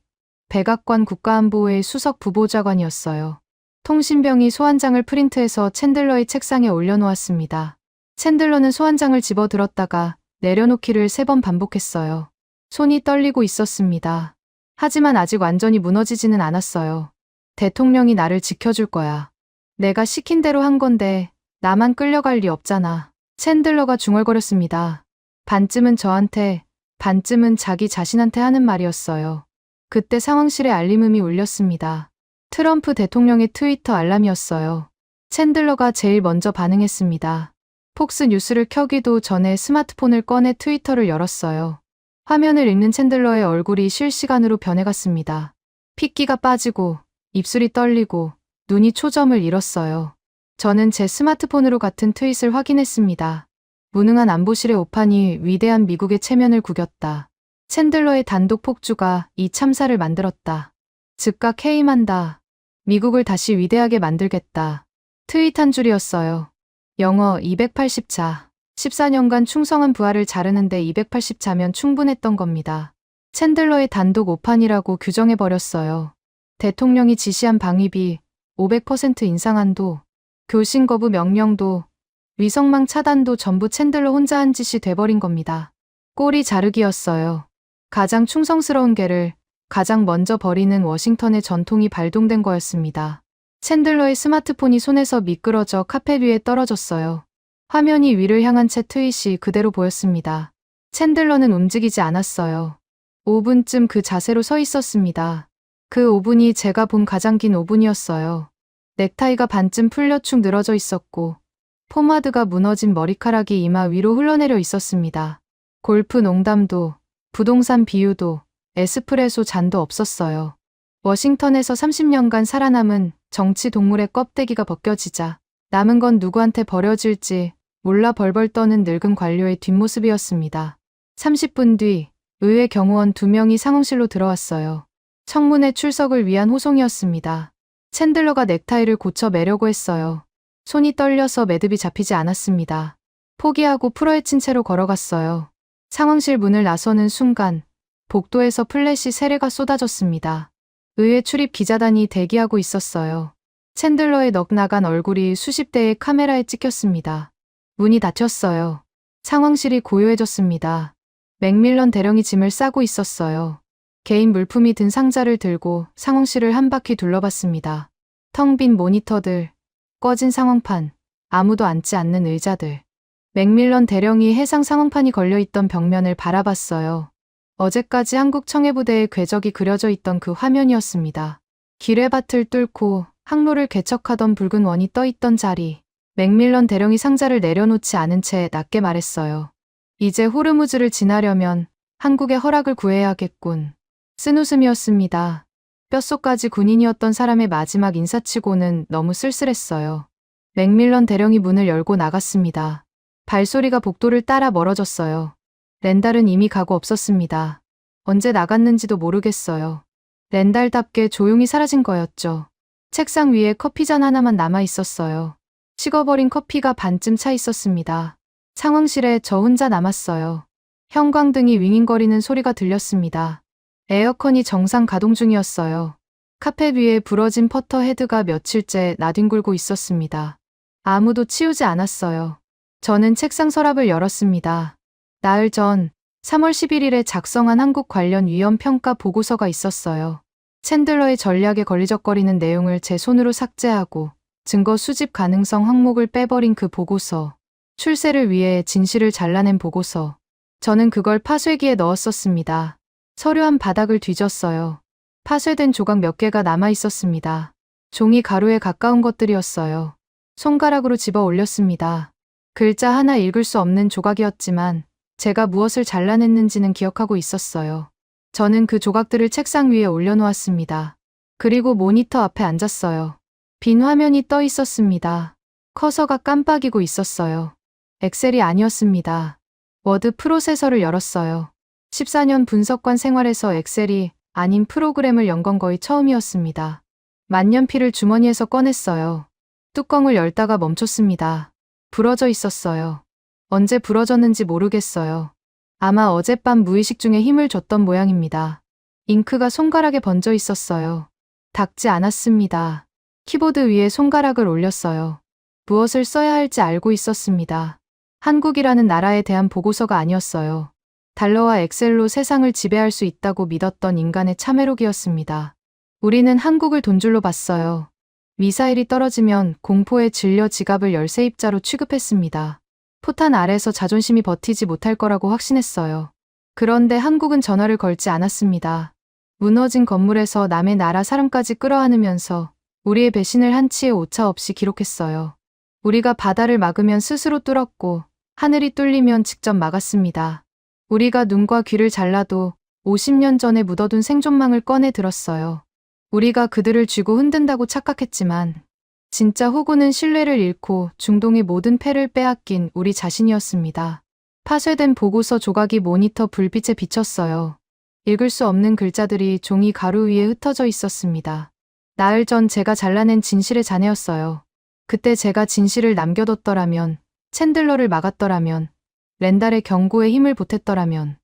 백악관 국가안보의 수석 부보좌관이었어요. 통신병이 소환장을 프린트해서 챈들러의 책상에 올려놓았습니다. 챈들러는 소환장을 집어들었다가 내려놓기를 3번 반복했어요. 손이 떨리고 있었습니다. 하지만 아직 완전히 무너지지는 않았어요. 대통령이 나를 지켜줄 거야. 내가 시킨 대로 한 건데 나만 끌려갈 리 없잖아. 챈들러가 중얼거렸습니다. 반쯤은 저한테, 반쯤은 자기 자신한테 하는 말이었어요. 그때 상황실에 알림음이 울렸습니다. 트럼프 대통령의 트위터 알람이었어요. 챈들러가 제일 먼저 반응했습니다. 폭스 뉴스를 켜기도 전에 스마트폰을 꺼내 트위터를 열었어요. 화면을 읽는 챈들러의 얼굴이 실시간으로 변해갔습니다. 핏기가 빠지고 입술이 떨리고 눈이 초점을 잃었어요. 저는 제 스마트폰으로 같은 트윗을 확인했습니다. 무능한 안보실의 오판이 위대한 미국의 체면을 구겼다. 챈들러의 단독 폭주가 이 참사를 만들었다. 즉각 해임한다. 미국을 다시 위대하게 만들겠다. 트윗 한 줄이었어요. 영어 280자. 14년간 충성한 부하를 자르는데 280자면 충분했던 겁니다. 챈들러의 단독 오판이라고 규정해버렸어요. 대통령이 지시한 방위비 500% 인상안도, 교신 거부 명령도, 위성망 차단도 전부 챈들러 혼자 한 짓이 돼버린 겁니다. 꼬리 자르기였어요. 가장 충성스러운 개를 가장 먼저 버리는 워싱턴의 전통이 발동된 거였습니다. 챈들러의 스마트폰이 손에서 미끄러져 카펫 위에 떨어졌어요. 화면이 위를 향한 채 트윗이 그대로 보였습니다. 챈들러는 움직이지 않았어요. 5분쯤 그 자세로 서 있었습니다. 그 5분이 제가 본 가장 긴 5분이었어요. 넥타이가 반쯤 풀려 축 늘어져 있었고 포마드가 무너진 머리카락이 이마 위로 흘러내려 있었습니다. 골프 농담도, 부동산 비유도, 에스프레소 잔도 없었어요. 워싱턴에서 30년간 살아남은 정치 동물의 껍데기가 벗겨지자 남은 건 누구한테 버려질지 몰라 벌벌 떠는 늙은 관료의 뒷모습이었습니다. 30분 뒤 의회 경호원 2명이 상황실로 들어왔어요. 청문회 출석을 위한 호송이었습니다. 챈들러가 넥타이를 고쳐 매려고 했어요. 손이 떨려서 매듭이 잡히지 않았습니다. 포기하고 풀어헤친 채로 걸어갔어요. 상황실 문을 나서는 순간 복도에서 플래시 세례가 쏟아졌습니다. 의회 출입 기자단이 대기하고 있었어요. 챈들러의 넋 나간 얼굴이 수십 대의 카메라에 찍혔습니다. 문이 닫혔어요. 상황실이 고요해졌습니다. 맥밀런 대령이 짐을 싸고 있었어요. 개인 물품이 든 상자를 들고 상황실을 한 바퀴 둘러봤습니다. 텅 빈 모니터들, 꺼진 상황판, 아무도 앉지 않는 의자들. 맥밀런 대령이 해상 상황판이 걸려있던 벽면을 바라봤어요. 어제까지 한국 청해부대의 궤적이 그려져 있던 그 화면이었습니다. 기뢰밭을 뚫고 항로를 개척하던 붉은 원이 떠있던 자리. 맥밀런 대령이 상자를 내려놓지 않은 채 낮게 말했어요. 이제 호르무즈를 지나려면 한국의 허락을 구해야겠군. 쓴웃음이었습니다. 뼛속까지 군인이었던 사람의 마지막 인사치고는 너무 쓸쓸했어요. 맥밀런 대령이 문을 열고 나갔습니다. 발소리가 복도를 따라 멀어졌어요. 렌달은 이미 가고 없었습니다. 언제 나갔는지도 모르겠어요. 렌달답게 조용히 사라진 거였죠. 책상 위에 커피잔 하나만 남아 있었어요. 식어버린 커피가 반쯤 차 있었습니다. 상황실에 저 혼자 남았어요. 형광등이 윙윙거리는 소리가 들렸습니다. 에어컨이 정상 가동 중이었어요. 카펫 위에 부러진 퍼터 헤드가 며칠째 나뒹굴고 있었습니다. 아무도 치우지 않았어요. 저는 책상 서랍을 열었습니다. 나흘 전 3월 11일에 작성한 한국 관련 위험평가 보고서가 있었어요. 챈들러의 전략에 걸리적거리는 내용을 제 손으로 삭제하고 증거 수집 가능성 항목을 빼버린 그 보고서. 출세를 위해 진실을 잘라낸 보고서. 저는 그걸 파쇄기에 넣었었습니다. 서류 한 바닥을 뒤졌어요. 파쇄된 조각 몇 개가 남아 있었습니다. 종이 가루에 가까운 것들이었어요. 손가락으로 집어 올렸습니다. 글자 하나 읽을 수 없는 조각이었지만 제가 무엇을 잘라냈는지는 기억하고 있었어요. 저는 그 조각들을 책상 위에 올려놓았습니다. 그리고 모니터 앞에 앉았어요. 빈 화면이 떠 있었습니다. 커서가 깜빡이고 있었어요. 엑셀이 아니었습니다. 워드 프로세서를 열었어요. 14년 분석관 생활에서 엑셀이 아닌 프로그램을 연 건 거의 처음이었습니다. 만년필을 주머니에서 꺼냈어요. 뚜껑을 열다가 멈췄습니다. 부러져 있었어요. 언제 부러졌는지 모르겠어요. 아마 어젯밤 무의식 중에 힘을 줬던 모양입니다. 잉크가 손가락에 번져 있었어요. 닦지 않았습니다. 키보드 위에 손가락을 올렸어요. 무엇을 써야 할지 알고 있었습니다. 한국이라는 나라에 대한 보고서가 아니었어요. 달러와 엑셀로 세상을 지배할 수 있다고 믿었던 인간의 참회록이었습니다. 우리는 한국을 돈줄로 봤어요. 미사일이 떨어지면 공포에 질려 지갑을 열세입자로 취급했습니다. 포탄 아래서 자존심이 버티지 못할 거라고 확신했어요. 그런데 한국은 전화를 걸지 않았습니다. 무너진 건물에서 남의 나라 사람까지 끌어안으면서 우리의 배신을 한치의 오차 없이 기록했어요. 우리가 바다를 막으면 스스로 뚫었고 하늘이 뚫리면 직접 막았습니다. 우리가 눈과 귀를 잘라도 50년 전에 묻어둔 생존망을 꺼내 들었어요. 우리가 그들을 쥐고 흔든다고 착각했지만 진짜 호구는 신뢰를 잃고 중동의 모든 패를 빼앗긴 우리 자신이었습니다. 파쇄된 보고서 조각이 모니터 불빛에 비쳤어요. 읽을 수 없는 글자들이 종이 가루 위에 흩어져 있었습니다. 나흘 전 제가 잘라낸 진실의 잔해였어요. 그때 제가 진실을 남겨뒀더라면, 챈들러를 막았더라면, 렌달의 경고에 힘을 보탰더라면,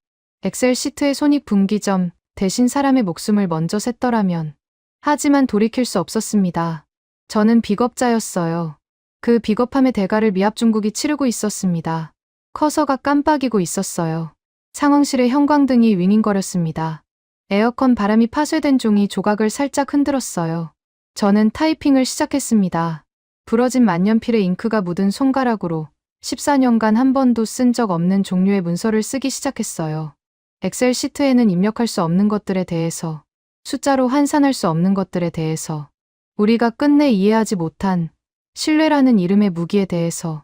엑셀 시트의 손익 분기점 대신 사람의 목숨을 먼저 샜더라면. 하지만 돌이킬 수 없었습니다. 저는 비겁자였어요. 그 비겁함의 대가를 미합 중국이 치르고 있었습니다. 커서가 깜빡이고 있었어요. 상황실의 형광등이 윙윙거렸습니다. 에어컨 바람이 파쇄된 종이 조각을 살짝 흔들었어요. 저는 타이핑을 시작했습니다. 부러진 만년필에 잉크가 묻은 손가락으로 14년간 한 번도 쓴 적 없는 종류의 문서를 쓰기 시작했어요. 엑셀 시트에는 입력할 수 없는 것들에 대해서, 숫자로 환산할 수 없는 것들에 대해서, 우리가 끝내 이해하지 못한 신뢰라는 이름의 무기에 대해서.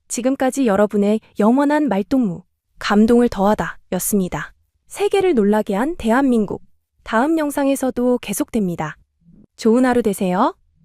지금까지 여러분의 영원한 말동무, 감동을 더하다 였습니다. 세계를 놀라게 한 대한민국. 다음 영상에서도 계속됩니다. 좋은 하루 되세요.